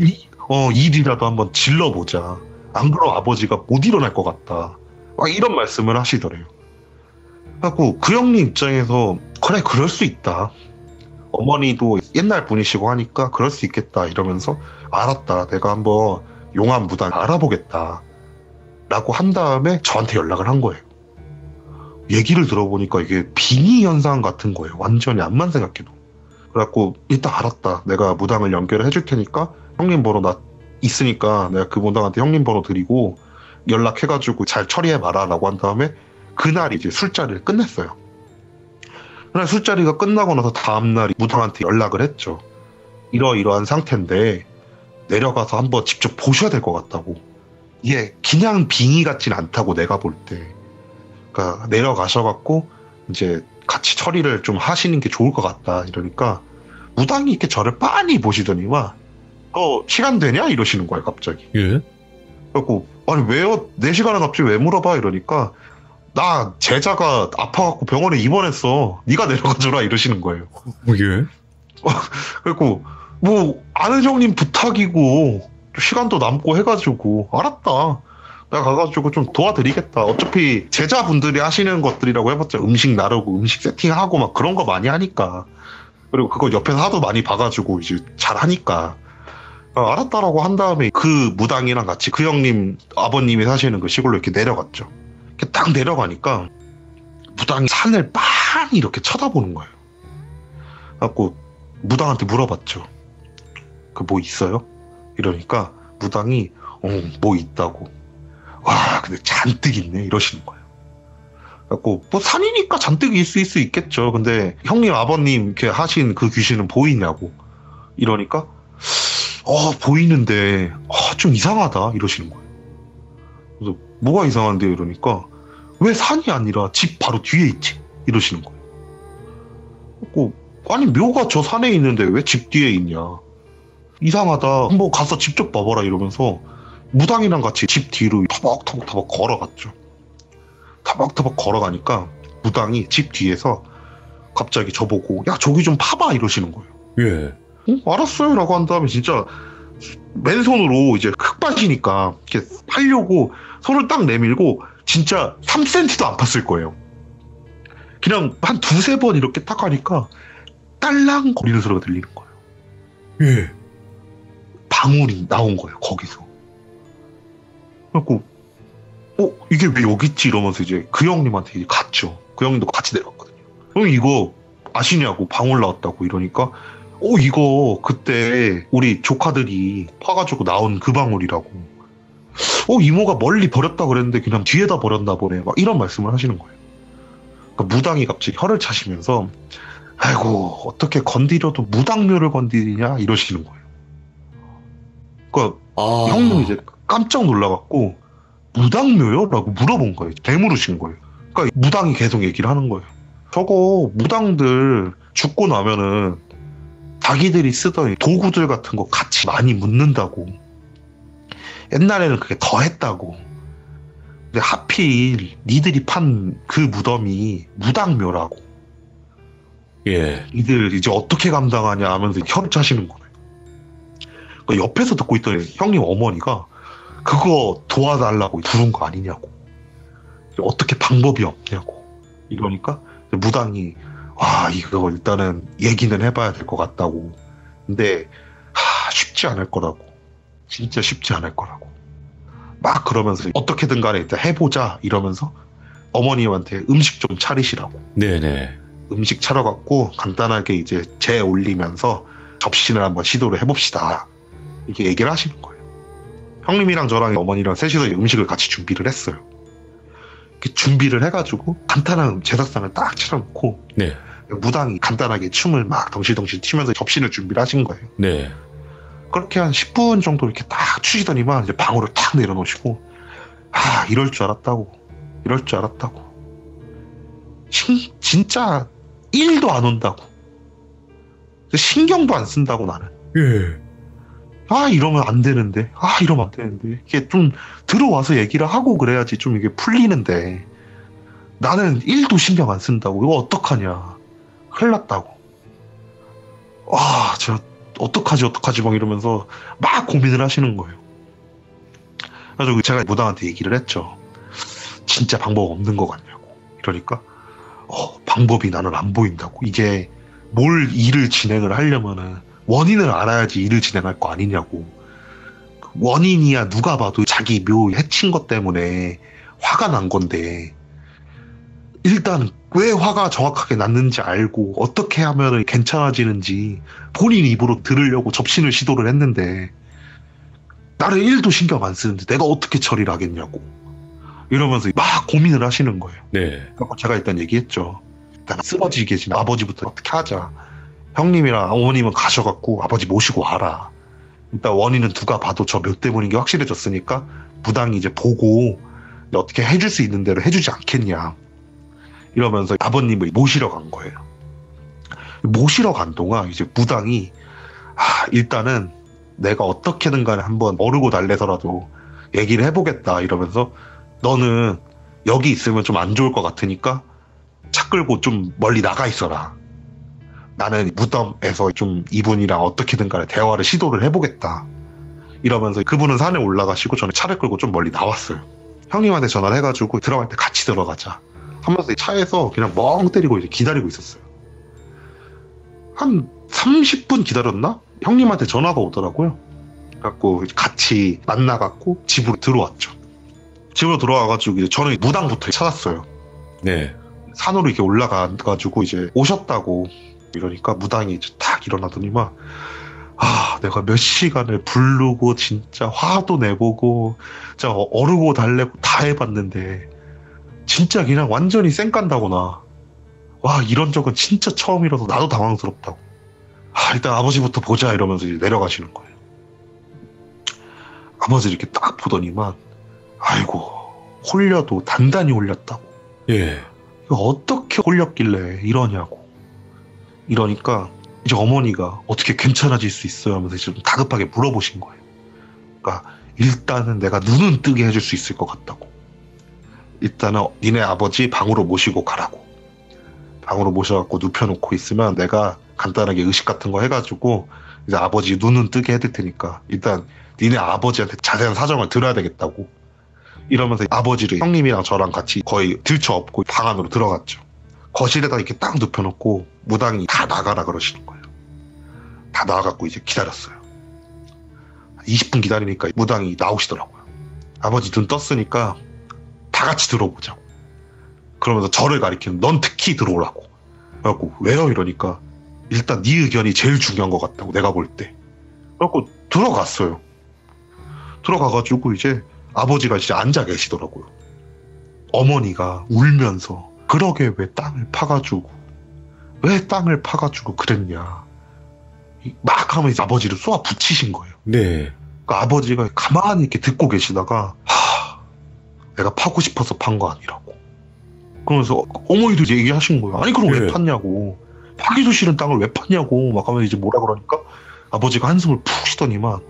일이라도 한번 질러보자. 안 그러면 아버지가 못 일어날 것 같다. 막 이런 말씀을 하시더래요. 그래갖고 그 형님 입장에서 그래 그럴 수 있다. 어머니도 옛날 분이시고 하니까 그럴 수 있겠다 이러면서 알았다. 내가 한번 용한 무당 알아보겠다. 라고 한 다음에 저한테 연락을 한 거예요. 얘기를 들어보니까 이게 빙의 현상 같은 거예요. 완전히 암만 생각해도. 그래갖고 일단 알았다. 내가 무당을 연결을 해줄 테니까 형님 번호 나 있으니까 내가 그 무당한테 형님 번호 드리고 연락해가지고 잘 처리해봐라 라고 한 다음에 그날 이제 술자리를 끝냈어요. 그날 술자리가 끝나고 나서 다음날 무당한테 연락을 했죠. 이러이러한 상태인데 내려가서 한번 직접 보셔야 될 것 같다고. 이게 그냥 빙의 같진 않다고 내가 볼 때. 그러니까 내려가셔갖고 이제 같이 처리를 좀 하시는 게 좋을 것 같다 이러니까 무당이 이렇게 저를 빤히 보시더니만 시간 되냐 이러시는 거예요 갑자기.
예?
그래갖고 아니 왜요? 내 시간을 갑자기 왜 물어봐 이러니까 나 제자가 아파갖고 병원에 입원했어. 네가 내려가줘라 이러시는 거예요.
예?
그래갖고 뭐 아는 형님 부탁이고 시간도 남고 해가지고 알았다. 내가 가가지고 좀 도와드리겠다. 어차피 제자분들이 하시는 것들이라고 해봤자 음식 나르고 음식 세팅하고 막 그런 거 많이 하니까. 그리고 그거 옆에서 하도 많이 봐가지고 이제 잘하니까. 알았다라고 한 다음에 그 무당이랑 같이 그 형님 아버님이 사시는 그 시골로 이렇게 내려갔죠. 이렇게 딱 내려가니까 무당이 산을 막 빤히 이렇게 쳐다보는 거예요. 그래갖고 무당한테 물어봤죠. 그 뭐 있어요? 이러니까 무당이 뭐 있다고. 와 근데 잔뜩 있네 이러시는 거예요. 그래갖고 뭐 산이니까 잔뜩 있을 수 있겠죠. 근데 형님 아버님 이렇게 하신 그 귀신은 보이냐고 이러니까 보이는데 좀 이상하다 이러시는 거예요. 그래서 뭐가 이상한데 이러니까 왜 산이 아니라 집 바로 뒤에 있지 이러시는 거예요. 그래갖고 아니 묘가 저 산에 있는데 왜 집 뒤에 있냐 이상하다 한번 가서 직접 봐봐라 이러면서 무당이랑 같이 집 뒤로 터벅터벅 걸어갔죠. 터벅터벅 걸어가니까 무당이 집 뒤에서 갑자기 저보고 야 저기 좀 파봐 이러시는 거예요.
예.
알았어요 라고 한 다음에 진짜 맨손으로 이제 흙밭이니까 이렇게 파려고 손을 딱 내밀고 진짜 3cm도 안 팠을 거예요. 그냥 한 두세 번 이렇게 딱 하니까 딸랑 거리는 소리가 들리는 거예요.
예.
방울이 나온 거예요 거기서. 그래갖고 이게 왜 여기 있지 이러면서 이제 그 형님한테 이제 갔죠. 그 형님도 같이 내려갔거든요. 형 이거 아시냐고 방울 나왔다고 이러니까 이거 그때 우리 조카들이 파가지고 나온 그 방울이라고. 이모가 멀리 버렸다 그랬는데 그냥 뒤에다 버렸나 보네 막 이런 말씀을 하시는 거예요. 그러니까 무당이 갑자기 혀를 차시면서 아이고 어떻게 건드려도 무당묘를 건드리냐 이러시는 거예요. 그러니까 형님이 이제 깜짝 놀라갖고 무당묘요? 라고 물어본 거예요. 되물으신 거예요. 그러니까 무당이 계속 얘기를 하는 거예요. 저거 무당들 죽고 나면은 자기들이 쓰던 도구들 같은 거 같이 많이 묻는다고. 옛날에는 그게 더 했다고. 근데 하필 니들이 판 그 무덤이 무당묘라고.
예.
니들 이제 어떻게 감당하냐 하면서 혀를 차시는 거예요. 그러니까 옆에서 듣고 있던 형님 어머니가 그거 도와달라고 부른 거 아니냐고. 어떻게 방법이 없냐고. 이러니까 무당이 이거 일단은 얘기는 해봐야 될 것 같다고. 근데 쉽지 않을 거라고. 진짜 쉽지 않을 거라고. 막 그러면서 어떻게든 간에 일단 해보자 이러면서 어머님한테 음식 좀 차리시라고.
네네.
음식 차려갖고 간단하게 이제 재 올리면서 접시를 한번 시도를 해봅시다. 이렇게 얘기를 하시는 거예요. 형님이랑 저랑 어머니랑 셋이서 음식을 같이 준비를 했어요. 이렇게 준비를 해가지고 간단한 제사상을 딱 차려놓고
네.
무당이 간단하게 춤을 막 덩실덩실 추면서 접시를 준비를 하신 거예요.
네.
그렇게 한 10분 정도 이렇게 딱 추시더니만 이제 방울을 탁 내려놓으시고 이럴 줄 알았다고. 이럴 줄 알았다고. 진짜 1도 안 온다고. 신경도 안 쓴다고 나는.
예.
이러면 안 되는데. 이러면 안 되는데. 이게 좀 들어와서 얘기를 하고 그래야지 좀 이게 풀리는데. 나는 1도 신경 안 쓴다고. 이거 어떡하냐. 큰일 났다고. 저 어떡하지 막 이러면서 막 고민을 하시는 거예요. 그래서 제가 무당한테 얘기를 했죠. 진짜 방법 없는 것 같냐고. 이러니까 방법이 나는 안 보인다고. 이게 뭘 일을 진행을 하려면은 원인을 알아야지 일을 진행할 거 아니냐고. 원인이야 누가 봐도 자기 묘 해친 것 때문에 화가 난 건데 일단 왜 화가 정확하게 났는지 알고 어떻게 하면 괜찮아지는지 본인 입으로 들으려고 접신을 시도를 했는데 나를 1도 신경 안 쓰는데 내가 어떻게 처리를 하겠냐고 이러면서 막 고민을 하시는 거예요.
네.
그래서 제가 일단 얘기했죠. 일단 쓰러지게 계신 아버지부터 어떻게 하자. 형님이랑 어머님은 가셔갖고 아버지 모시고 와라. 일단 원인은 누가 봐도 저 묘 때문인 게 확실해졌으니까 무당이 이제 보고 어떻게 해줄 수 있는 대로 해주지 않겠냐. 이러면서 아버님을 모시러 간 거예요. 모시러 간 동안 이제 무당이 일단은 내가 어떻게든 간에 한번 어르고 달래서라도 얘기를 해보겠다 이러면서 너는 여기 있으면 좀 안 좋을 것 같으니까 차 끌고 좀 멀리 나가 있어라. 나는 무덤에서 좀 이분이랑 어떻게든 간에 대화를 시도를 해보겠다. 이러면서 그분은 산에 올라가시고 저는 차를 끌고 좀 멀리 나왔어요. 형님한테 전화를 해가지고 들어갈 때 같이 들어가자 하면서 차에서 그냥 멍 때리고 이제 기다리고 있었어요. 한 30분 기다렸나? 형님한테 전화가 오더라고요. 그래갖고 같이 만나갖고 집으로 들어왔죠. 집으로 들어와가지고 이제 저는 무당부터 찾았어요.
네.
산으로 이렇게 올라가가지고 이제 오셨다고 이러니까 무당이 이제 탁 일어나더니만 내가 몇 시간을 부르고 진짜 화도 내보고 진짜 어르고 달래고 다 해봤는데 진짜 그냥 완전히 쌩깐다구나. 와, 이런 적은 진짜 처음이라서 나도 당황스럽다고. 일단 아버지부터 보자 이러면서 이제 내려가시는 거예요. 아버지 이렇게 딱 보더니만 아이고, 홀려도 단단히 홀렸다고.
예.
이거 어떻게 홀렸길래 이러냐고. 이러니까 이제 어머니가 어떻게 괜찮아질 수 있어요 하면서 좀 다급하게 물어보신 거예요. 그러니까 일단은 내가 눈은 뜨게 해줄 수 있을 것 같다고. 일단은 니네 아버지 방으로 모시고 가라고. 방으로 모셔갖고 눕혀놓고 있으면 내가 간단하게 의식 같은 거 해가지고 이제 아버지 눈은 뜨게 해줄 테니까 일단 니네 아버지한테 자세한 사정을 들어야 되겠다고. 이러면서 아버지를 형님이랑 저랑 같이 거의 들쳐업고 방 안으로 들어갔죠. 거실에다 이렇게 딱 눕혀놓고 무당이 다 나가라 그러시는 거예요. 다 나와갖고 이제 기다렸어요. 20분 기다리니까 무당이 나오시더라고요. 아버지 눈 떴으니까 다 같이 들어보자고. 그러면서 저를 가리키는 넌 특히 들어오라고. 그래갖고 왜요? 이러니까 일단 네 의견이 제일 중요한 것 같다고 내가 볼 때. 그래갖고 들어갔어요. 들어가가지고 이제 아버지가 이제 앉아 계시더라고요. 어머니가 울면서 그러게 왜 땅을 파가지고 그랬냐 막 하면 이제 아버지를 쏘아 붙이신 거예요.
네.
그러니까 아버지가 가만히 이렇게 듣고 계시다가 내가 파고 싶어서 판 거 아니라고. 그러면서 어머니도 얘기하신 거예요. 아니 그럼 왜 팠냐고. 파기도 싫은 땅을 왜 팠냐고 막 하면 이제 뭐라 그러니까 아버지가 한숨을 푹 쉬더니만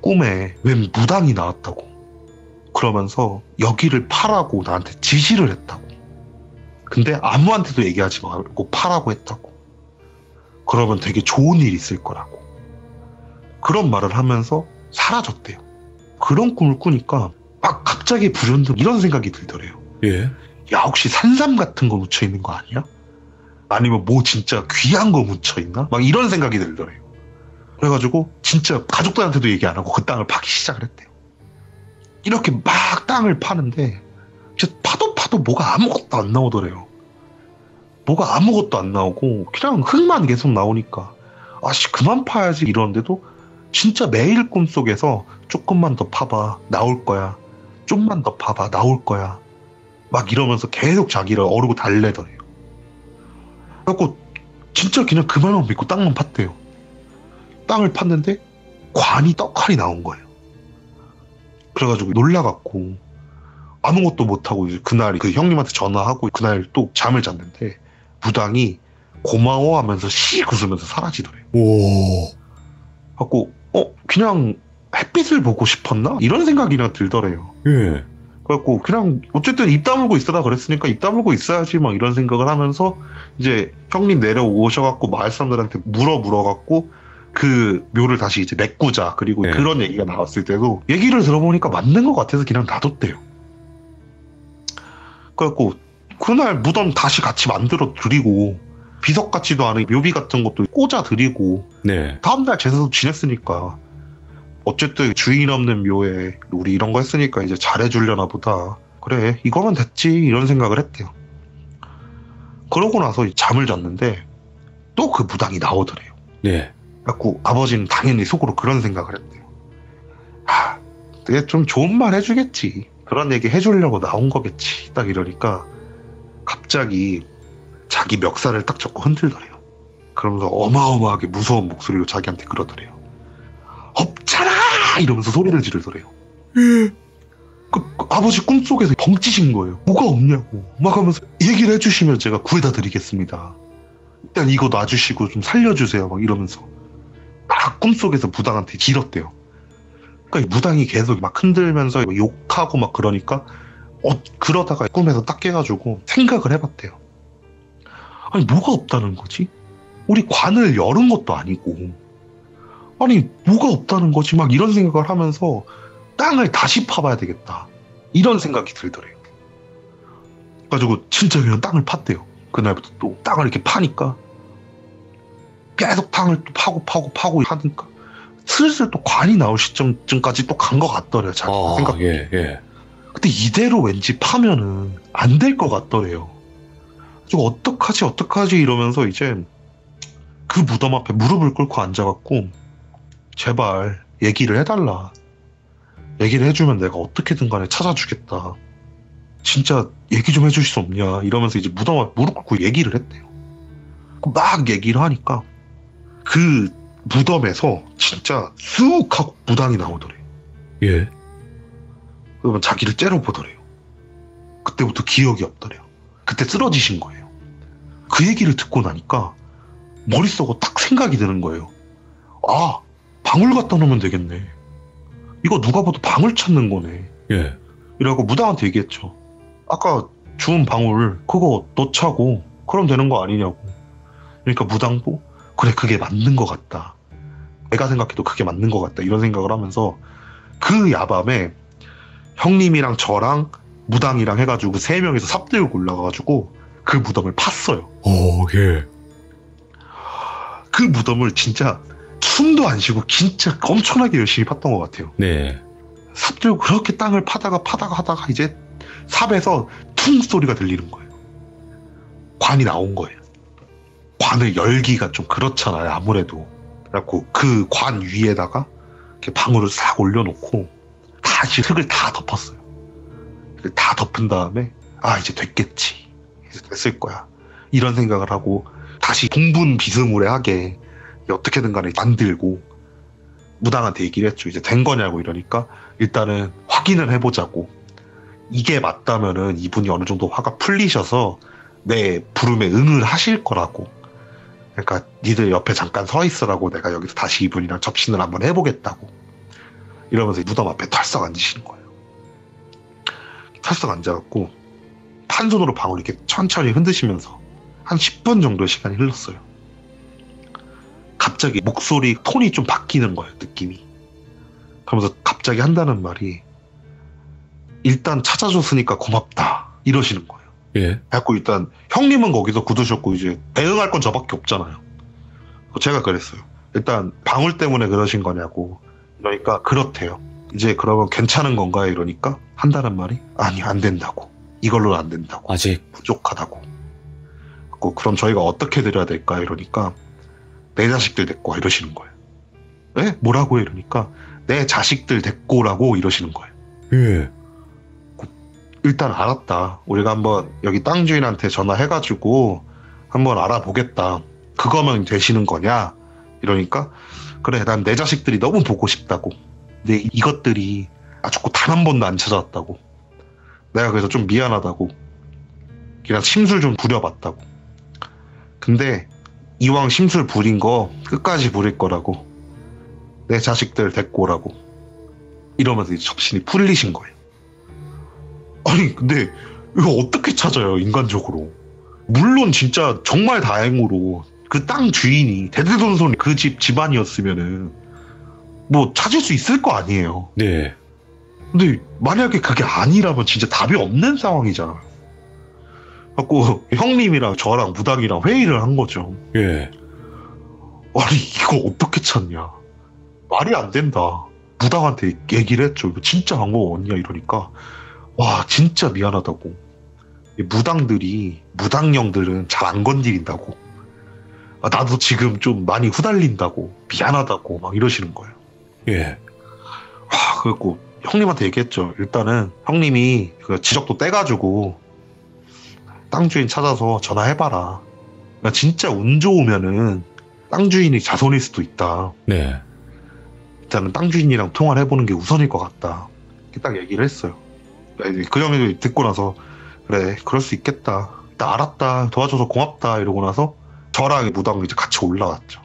꿈에 웬 무당이 나왔다고. 그러면서 여기를 파라고 나한테 지시를 했다고. 근데 아무한테도 얘기하지 말고 파라고 했다고. 그러면 되게 좋은 일이 있을 거라고. 그런 말을 하면서 사라졌대요. 그런 꿈을 꾸니까 막 갑자기 불현듯 이런 생각이 들더래요.
예.
야, 혹시 산삼 같은 거 묻혀 있는 거 아니야? 아니면 뭐 진짜 귀한 거 묻혀 있나? 막 이런 생각이 들더래요. 그래가지고 진짜 가족들한테도 얘기 안 하고 그 땅을 파기 시작을 했대요. 이렇게 막 땅을 파는데 진짜 파도 뭐가 아무것도 안 나오더래요. 뭐가 아무것도 안 나오고 그냥 흙만 계속 나오니까 그만 파야지 이러는데도 진짜 매일 꿈속에서 조금만 더 파봐 나올 거야. 좀만 더 파봐 나올 거야. 막 이러면서 계속 자기를 어르고 달래더래요. 그래갖고 진짜 그냥 그 말만 믿고 땅만 팠대요. 땅을 팠는데 관이 떡하니 나온 거예요. 그래가지고 놀라갖고 아무것도 못하고 이제 그날 그 형님한테 전화하고 그날 또 잠을 잤는데 무당이 고마워하면서 씩 웃으면서 사라지더래요.
오.
갖고 그냥 햇빛을 보고 싶었나? 이런 생각이 그냥 들더래요.
예.
그래갖고 그냥 어쨌든 입 다물고 있으라 그랬으니까 입 다물고 있어야지 막 이런 생각을 하면서 이제 형님 내려오셔갖고 마을 사람들한테 물어갖고 그 묘를 다시 이제 메꾸자. 그리고
네.
그런 얘기가 나왔을 때도 얘기를 들어보니까 맞는 것 같아서 그냥 놔뒀대요. 그래갖고 그날 무덤 다시 같이 만들어 드리고 비석 같지도 않은 묘비 같은 것도 꽂아 드리고
네.
다음날 제사도 지냈으니까 어쨌든 주인 없는 묘에 우리 이런 거 했으니까 이제 잘해주려나 보다. 그래 이거면 됐지 이런 생각을 했대요. 그러고 나서 잠을 잤는데 또 그 무당이 나오더래요.
네.
그래갖고 아버지는 당연히 속으로 그런 생각을 했대요. 되게 좀 좋은 말 해주겠지. 그런 얘기 해주려고 나온 거겠지. 딱 이러니까 갑자기 자기 멱살을 딱 잡고 흔들더래요. 그러면서 어마어마하게 무서운 목소리로 자기한테 그러더래요. 없잖아! 이러면서 소리를 지르더래요. 그 아버지 꿈속에서 벙찌신 거예요. 뭐가 없냐고 막 하면서 얘기를 해주시면 제가 구해다 드리겠습니다. 일단 이거 놔주시고 좀 살려주세요 막 이러면서 막 꿈속에서 무당한테 길었대요. 그러니까 무당이 계속 막 흔들면서 욕하고 막 그러니까 그러다가 꿈에서 딱 깨가지고 생각을 해봤대요. 아니 뭐가 없다는 거지? 우리 관을 열은 것도 아니고 아니 뭐가 없다는 거지? 막 이런 생각을 하면서 땅을 다시 파봐야 되겠다 이런 생각이 들더래요. 그래가지고 진짜 그냥 땅을 팠대요. 그날부터 또 땅을 이렇게 파니까 계속 땅을 또 파고 하니까 슬슬 또 관이 나올 시점쯤까지 또 간 것 같더래요. 자기 생각.
예.
근데 이대로 왠지 파면은 안 될 것 같더래요. 좀 어떡하지 이러면서 이제 그 무덤 앞에 무릎을 꿇고 앉아갖고 제발 얘기를 해달라. 얘기를 해주면 내가 어떻게든 간에 찾아주겠다. 진짜 얘기 좀 해줄 수 없냐 이러면서 이제 무덤 앞에 무릎 꿇고 얘기를 했대요. 막 얘기를 하니까 그 무덤에서 진짜 쑥 하고 무당이 나오더래.
예.
그러면 자기를 째려보더래요. 그때부터 기억이 없더래요. 그때 쓰러지신 거예요. 그 얘기를 듣고 나니까 머릿속에 딱 생각이 드는 거예요. 아, 방울 갖다 놓으면 되겠네. 이거 누가 봐도 방울 찾는 거네.
예.
이라고 무당한테 얘기했죠. 아까 주운 방울 그거 넣자고 그럼 되는 거 아니냐고. 그러니까 무당도 그래 그게 맞는 것 같다. 내가 생각해도 그게 맞는 것 같다. 이런 생각을 하면서 그 야밤에 형님이랑 저랑 무당이랑 해가지고 3명이서 삽 들고 올라가가지고 그 무덤을 팠어요.
예.
그 무덤을 진짜 숨도 안 쉬고 진짜 엄청나게 열심히 팠던 것 같아요.
네.
삽 들고 그렇게 땅을 파다가 하다가 이제 삽에서 퉁 소리가 들리는 거예요. 관이 나온 거예요. 관을 열기가 좀 그렇잖아요. 아무래도. 그래갖고 그 관 위에다가 이렇게 방울을 싹 올려놓고 다시 흙을 다 덮었어요. 다 덮은 다음에 아 이제 됐겠지. 이제 됐을 거야. 이런 생각을 하고 다시 동분 비스무리하게 어떻게든 간에 만들고 무당한테 얘기를 했죠. 이제 된 거냐고 이러니까 일단은 확인을 해보자고. 이게 맞다면은 이분이 어느 정도 화가 풀리셔서 내 부름에 응을 하실 거라고. 그러니까 니들 옆에 잠깐 서 있으라고 내가 여기서 다시 이분이랑 접신을 한번 해보겠다고. 이러면서 무덤 앞에 털썩 앉으시는 거예요. 털썩 앉아갖고 판손으로 방울 이렇게 천천히 흔드시면서 한 10분 정도의 시간이 흘렀어요. 갑자기 목소리 톤이 좀 바뀌는 거예요. 느낌이. 그러면서 갑자기 한다는 말이 일단 찾아줬으니까 고맙다 이러시는 거예요.
예.
그래갖고 일단 형님은 거기서 굳으셨고 이제 대응할 건 저밖에 없잖아요. 제가 그랬어요. 일단 방울 때문에 그러신 거냐고. 그러니까 그렇대요. 이제 그러면 괜찮은 건가 이러니까 한다는 말이 아니 안 된다고. 이걸로는 안 된다고.
아직
부족하다고. 그럼 저희가 어떻게 드려야 될까 이러니까 내 자식들 데리고 와 이러시는 거예요. 네? 뭐라고 이러니까 내 자식들 데리고 오라고 이러시는 거예요.
예.
일단 알았다. 우리가 한번 여기 땅 주인한테 전화해가지고 한번 알아보겠다. 그거면 되시는 거냐? 이러니까 그래 난 내 자식들이 너무 보고 싶다고. 근데 이것들이 아주 단 한 번도 안 찾아왔다고. 내가 그래서 좀 미안하다고. 그냥 심술 좀 부려봤다고. 근데 이왕 심술 부린 거 끝까지 부릴 거라고. 내 자식들 데리고 오라고. 이러면서 이제 접신이 풀리신 거예요. 아니 근데 이거 어떻게 찾아요 인간적으로. 물론 진짜 정말 다행으로 그 땅 주인이 대대손손 그 집 집안이었으면은 뭐 찾을 수 있을 거 아니에요.
네.
근데 만약에 그게 아니라면 진짜 답이 없는 상황이잖아요. 그래갖고 형님이랑 저랑 무당이랑 회의를 한 거죠.
예.
아니 이거 어떻게 찾냐. 말이 안 된다. 무당한테 얘기를 했죠. 이거 진짜 방법 없냐 이러니까 와 진짜 미안하다고. 무당령들은 잘 안 건드린다고. 아, 나도 지금 좀 많이 후달린다고. 미안하다고 막 이러시는 거예요.
예.
와 그래갖고 형님한테 얘기했죠. 일단은 형님이 그 지적도 떼가지고 땅 주인 찾아서 전화해봐라. 나 진짜 운 좋으면은 땅 주인이 자손일 수도 있다.
네.
일단은 땅 주인이랑 통화를 해보는 게 우선일 것 같다. 이렇게 딱 얘기를 했어요. 그 형이 듣고 나서 그래 그럴 수 있겠다. 나 알았다. 도와줘서 고맙다. 이러고 나서 저랑 무당이 이제 같이 올라왔죠.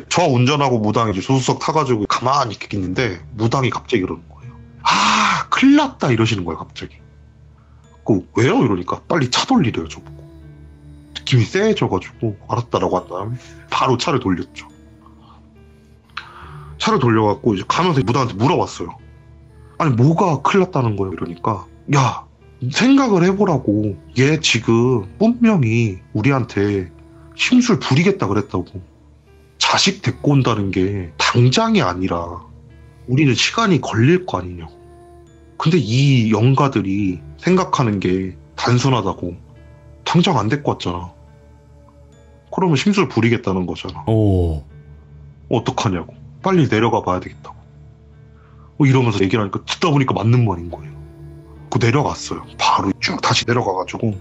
저 운전하고 무당이 이제 조수석 타가지고 가만히 있겠는데 무당이 갑자기 이러는 거예요. 아 큰일 났다 이러시는 거예요 갑자기. 왜요? 이러니까 빨리 차 돌리래요 저보고. 느낌이 쎄해져가지고 알았다라고 한 다음에 바로 차를 돌렸죠. 차를 돌려갖고 이제 가면서 무당한테 물어봤어요. 아니 뭐가 큰일 났다는 거예요 이러니까 야 생각을 해보라고. 얘 지금 분명히 우리한테 심술 부리겠다 그랬다고. 자식 데리고 온다는 게 당장이 아니라 우리는 시간이 걸릴 거 아니냐고. 근데 이 영가들이 생각하는 게 단순하다고. 당장 안 데리고 왔잖아. 그러면 심술 부리겠다는 거잖아.
오.
어떡하냐고. 빨리 내려가 봐야 되겠다고. 이러면서 얘기를 하니까 듣다 보니까 맞는 말인 거예요. 그 내려갔어요. 바로 쭉 다시 내려가가지고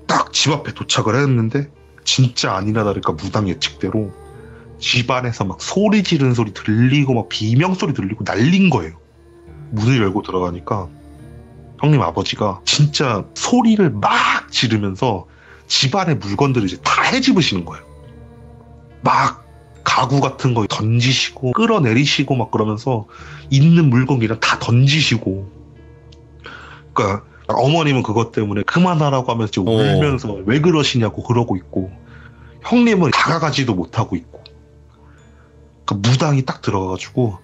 딱 집 앞에 도착을 했는데 진짜 아니나 다를까 무당 예측대로 집 안에서 막 소리 지르는 소리 들리고 막 비명소리 들리고 난린 거예요. 문을 열고 들어가니까 형님 아버지가 진짜 소리를 막 지르면서 집안의 물건들을 이제 다 헤집으시는 거예요. 막 가구 같은 거 던지시고 끌어내리시고 막 그러면서 있는 물건이랑 다 던지시고. 그러니까 어머님은 그것 때문에 그만하라고 하면서 지금 울면서 왜 그러시냐고 그러고 있고, 형님은 다가가지도 못하고 있고. 그러니까 무당이 딱 들어가가지고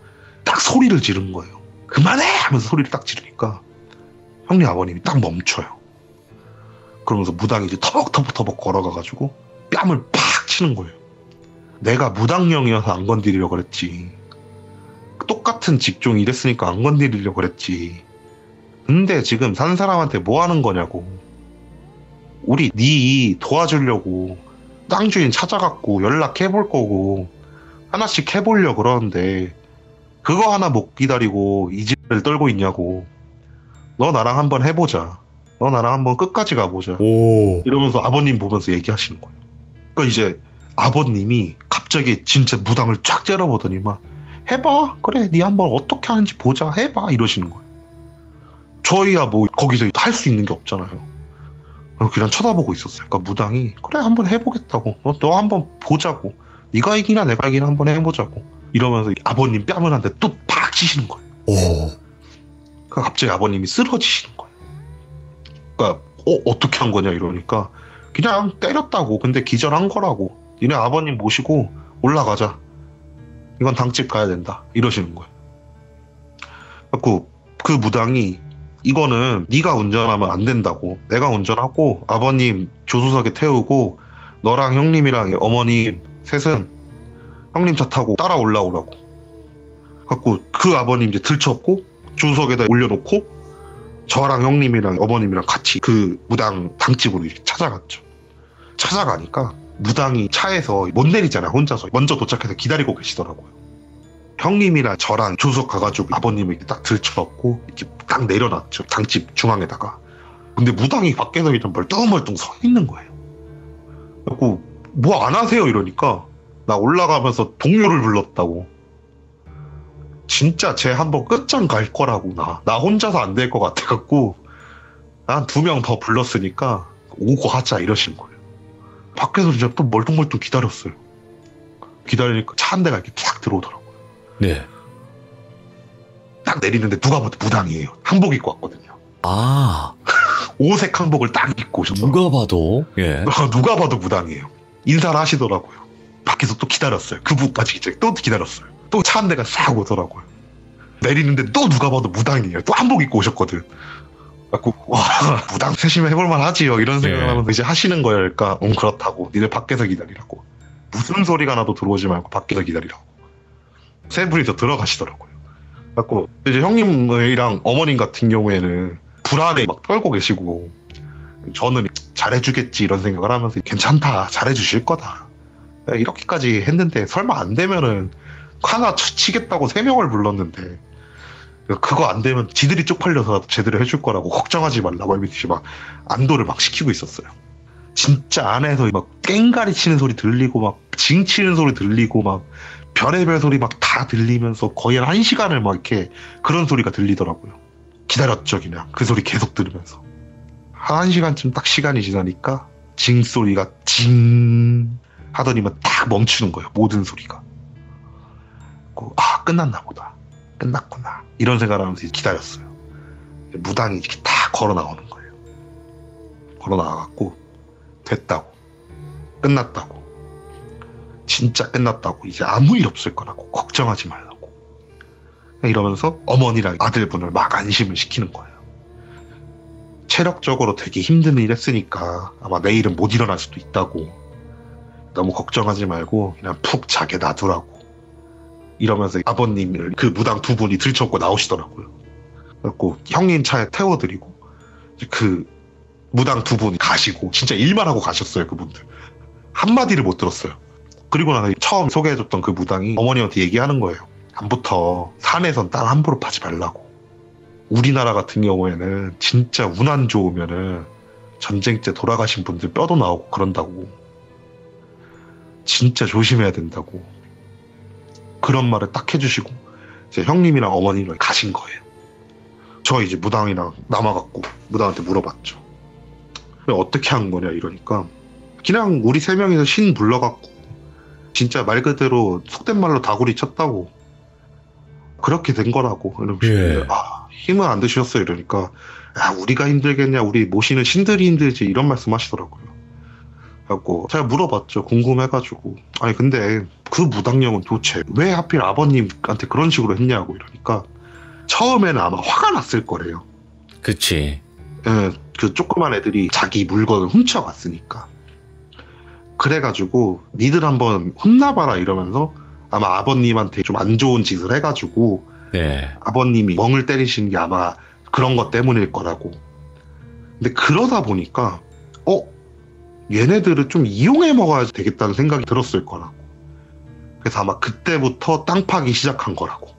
딱 소리를 지른 거예요. 그만해! 하면서 소리를 딱 지르니까 형님 아버님이 딱 멈춰요. 그러면서 무당이 이제 터벅터벅 걸어가가지고 뺨을 팍 치는 거예요. 내가 무당령이어서 안 건드리려고 그랬지. 똑같은 직종이 이랬으니까 안 건드리려고 그랬지. 근데 지금 산 사람한테 뭐 하는 거냐고. 우리 네 도와주려고 땅 주인 찾아갖고 연락해볼 거고 하나씩 해보려고 그러는데 그거 하나 못 기다리고 이 집을 떨고 있냐고. 너 나랑 한번 해보자. 너 나랑 한번 끝까지 가보자. 이러면서 아버님 보면서 얘기하시는 거예요. 그러니까 이제 아버님이 갑자기 진짜 무당을 쫙 째려보더니만 해봐. 그래 네 한번 어떻게 하는지 보자. 해봐. 이러시는 거예요. 저희야 뭐 거기서 할 수 있는 게 없잖아요. 그냥 쳐다보고 있었어요. 그러니까 무당이 그래 한번 해보겠다고. 너 한번 보자고. 네가 이기나 내가 이기나 한번 해보자고. 이러면서 아버님 뺨을 한 대 또 팍 치시는 거예요. 그러니까 갑자기 아버님이 쓰러지시는 거예요. 그러니까 어떻게 한 거냐 이러니까 그냥 때렸다고. 근데 기절한 거라고. 니네 아버님 모시고 올라가자. 이건 당집 가야 된다. 이러시는 거예요. 그래서 그 무당이 이거는 네가 운전하면 안 된다고. 내가 운전하고 아버님 조수석에 태우고 너랑 형님이랑 어머님 셋은 형님 차 타고 따라 올라오라고. 갖고 그 아버님 이제 들쳤고 조수석에다 올려놓고 저랑 형님이랑 어머님이랑 같이 그 무당 당집으로 이렇게 찾아갔죠. 찾아가니까 무당이 차에서 못 내리잖아요. 혼자서 먼저 도착해서 기다리고 계시더라고요. 형님이랑 저랑 조수석 가가지고 아버님을 딱 들쳐갖고 이렇게 딱 내려놨죠. 당집 중앙에다가. 근데 무당이 밖에서 그냥 멀뚱멀뚱 서 있는 거예요. 그래갖고 뭐 안 하세요 이러니까 나 올라가면서 동료를 불렀다고. 진짜 쟤 한번 끝장 갈 거라고. 나 혼자서 안 될 것 같아갖고 난 2명 더 불렀으니까 오고 하자 이러신 거예요. 밖에서 진짜 또 멀뚱멀뚱 기다렸어요. 기다리니까 차 한 대가 이렇게 쫙 들어오더라고요.
네.
딱 내리는데 누가 봐도 무당이에요. 한복 입고 왔거든요.
아.
오색 한복을 딱 입고 오셨어요.
누가 봐도, 예.
누가 봐도 무당이에요. 인사를 하시더라고요. 밖에서 또 기다렸어요. 그분까지 이제 또 기다렸어요. 또 차 한 대가 싹 오더라고요. 내리는데 또 누가 봐도 무당이에요. 또 한복 입고 오셨거든. 그래갖고 와 무당 세심히 해볼만 하지요. 이런 생각을 하면서 이제 하시는 거예요. 그러니까 그렇다고. 니네 밖에서 기다리라고. 무슨 소리가 나도 들어오지 말고 밖에서 기다리라고. 세 분이서 들어가시더라고요. 그래갖고 이제 형님이랑 어머님 같은 경우에는 불안에 막 떨고 계시고 저는 잘해주겠지 이런 생각을 하면서 괜찮다. 잘해주실 거다. 이렇게까지 했는데 설마 안 되면은 하나 치겠다고 3명을 불렀는데 그거 안 되면 지들이 쪽팔려서 제대로 해줄 거라고 걱정하지 말라고 이렇게 막 안도를 막 시키고 있었어요. 진짜 안에서 막 깽가리 치는 소리 들리고 막 징 치는 소리 들리고 막 별의별 소리 막 다 들리면서 거의 한 1시간을 막 이렇게 그런 소리가 들리더라고요. 기다렸죠. 그냥 그 소리 계속 들으면서 한 1시간쯤 딱 시간이 지나니까 징 소리가 징 하더니만 딱 멈추는 거예요. 모든 소리가. 아 끝났나 보다. 끝났구나. 이런 생각을 하면서 기다렸어요. 무당이 이렇게 딱 걸어 나오는 거예요. 걸어 나와갖고 됐다고. 끝났다고. 진짜 끝났다고. 이제 아무 일 없을 거라고. 걱정하지 말라고. 이러면서 어머니랑 아들분을 막 안심을 시키는 거예요. 체력적으로 되게 힘든 일 했으니까 아마 내일은 못 일어날 수도 있다고. 너무 걱정하지 말고 그냥 푹 자게 놔두라고. 이러면서 아버님을 그 무당 2분이 들쳐업고 나오시더라고요. 그래갖고 형님 차에 태워드리고 그 무당 두 분 가시고 진짜 일만 하고 가셨어요. 그분들 한마디를 못 들었어요. 그리고 나서 처음 소개해줬던 그 무당이 어머니한테 얘기하는 거예요. 다음부터 산에선 딸 함부로 파지 말라고. 우리나라 같은 경우에는 진짜 운 안 좋으면은 전쟁 때 돌아가신 분들 뼈도 나오고 그런다고. 진짜 조심해야 된다고. 그런 말을 딱 해주시고 이제 형님이랑 어머니랑 가신 거예요. 저 이제 무당이랑 남아갖고 무당한테 물어봤죠. 어떻게 한 거냐 이러니까 그냥 우리 세 명이서 신 불러갖고 진짜 말 그대로 속된 말로 다구리 쳤다고 그렇게 된 거라고.
예.
힘은 안 드셨어요 이러니까 야 우리가 힘들겠냐 우리 모시는 신들이 힘들지 이런 말씀 하시더라고요. 그래갖고 제가 물어봤죠. 궁금해가지고 아니 근데 그 무당령은 도대체 왜 하필 아버님한테 그런 식으로 했냐고 이러니까 처음에는 아마 화가 났을 거래요.
그치.
예, 그 조그만 애들이 자기 물건을 훔쳐갔으니까. 그래가지고 니들 한번 혼나봐라 이러면서 아마 아버님한테 좀 안 좋은 짓을 해가지고
네.
아버님이 멍을 때리신 게 아마 그런 것 때문일 거라고. 근데 그러다 보니까 얘네들을 좀 이용해 먹어야 되겠다는 생각이 들었을 거라고. 그래서 아마 그때부터 땅 파기 시작한 거라고.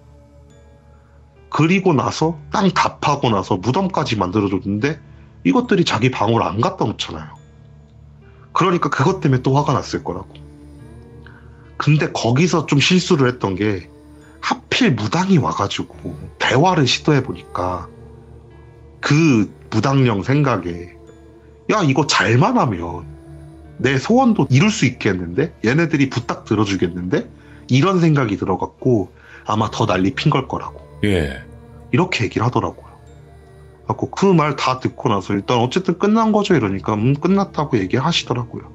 그리고 나서 땅 다 파고 나서 무덤까지 만들어줬는데 이것들이 자기 방으로 안 갖다 놓잖아요. 그러니까 그것 때문에 또 화가 났을 거라고. 근데 거기서 좀 실수를 했던 게 하필 무당이 와가지고 대화를 시도해보니까 그 무당령 생각에 야 이거 잘만 하면 내 소원도 이룰 수 있겠는데? 얘네들이 부탁 들어주겠는데? 이런 생각이 들어갖고 아마 더 난리 핀 걸 거라고.
예.
이렇게 얘기를 하더라고요. 그래갖고 그 말 다 듣고 나서 일단 어쨌든 끝난 거죠 이러니까 끝났다고 얘기하시더라고요.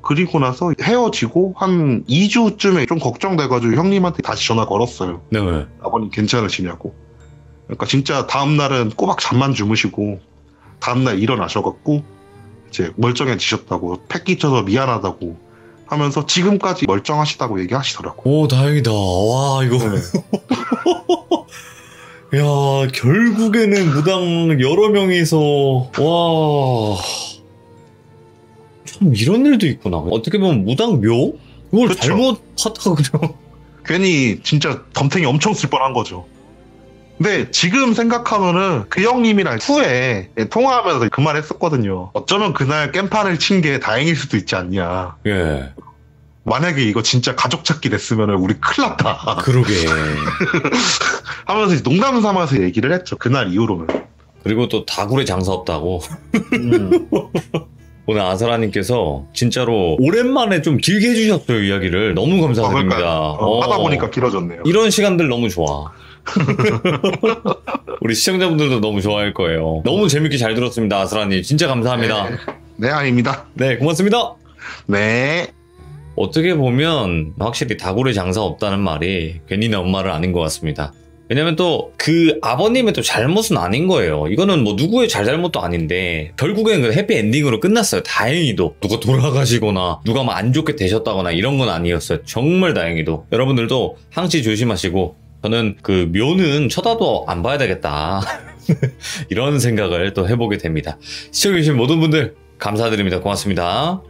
그리고 나서 헤어지고 한 2주쯤에 좀 걱정돼가지고 형님한테 다시 전화 걸었어요.
네.
아버님 괜찮으시냐고. 그러니까 진짜 다음날은 꼬박 잠만 주무시고 다음날 일어나셔갖고 이제 멀쩡해지셨다고 패 끼쳐서 미안하다고 하면서 지금까지 멀쩡하시다고 얘기하시더라고.
오, 다행이다. 와, 이거.
네.
야, 결국에는 무당 여러 명이서, 와. 참, 이런 일도 있구나. 어떻게 보면 무당 묘? 이걸
그쵸.
잘못하다가 그냥.
괜히 진짜 덤탱이 엄청 쓸 뻔한 거죠. 근데 지금 생각하면은 그 형님이랑 후에 통화하면서 그 말 했었거든요. 어쩌면 그날 깽판을 친 게 다행일 수도 있지 않냐.
예.
만약에 이거 진짜 가족 찾기 됐으면 우리 큰일 났다.
그러게.
하면서 이제 농담 삼아서 얘기를 했죠. 그날 이후로는.
그리고 또 다굴에 장사 없다고. 오늘 아사라님께서 진짜로 오랜만에 좀 길게 해주셨어요, 이야기를. 너무 감사드립니다.
하다 보니까 길어졌네요.
이런 시간들 너무 좋아. 우리 시청자분들도 너무 좋아할 거예요. 너무 재밌게 잘 들었습니다, 아사라님. 진짜 감사합니다.
네, 아닙니다.
네, 고맙습니다.
네.
어떻게 보면 확실히 다굴에 장사 없다는 말이 괜히 나온 말은 아닌 것 같습니다. 왜냐면 또 그 아버님의 또 잘못은 아닌 거예요. 이거는 뭐 누구의 잘잘못도 아닌데 결국엔 그 해피엔딩으로 끝났어요. 다행히도. 누가 돌아가시거나 누가 뭐 안 좋게 되셨다거나 이런 건 아니었어요. 정말 다행히도. 여러분들도 항시 조심하시고 저는 그 묘는 쳐다도 안 봐야 되겠다. 이런 생각을 또 해보게 됩니다. 시청해주신 모든 분들 감사드립니다. 고맙습니다.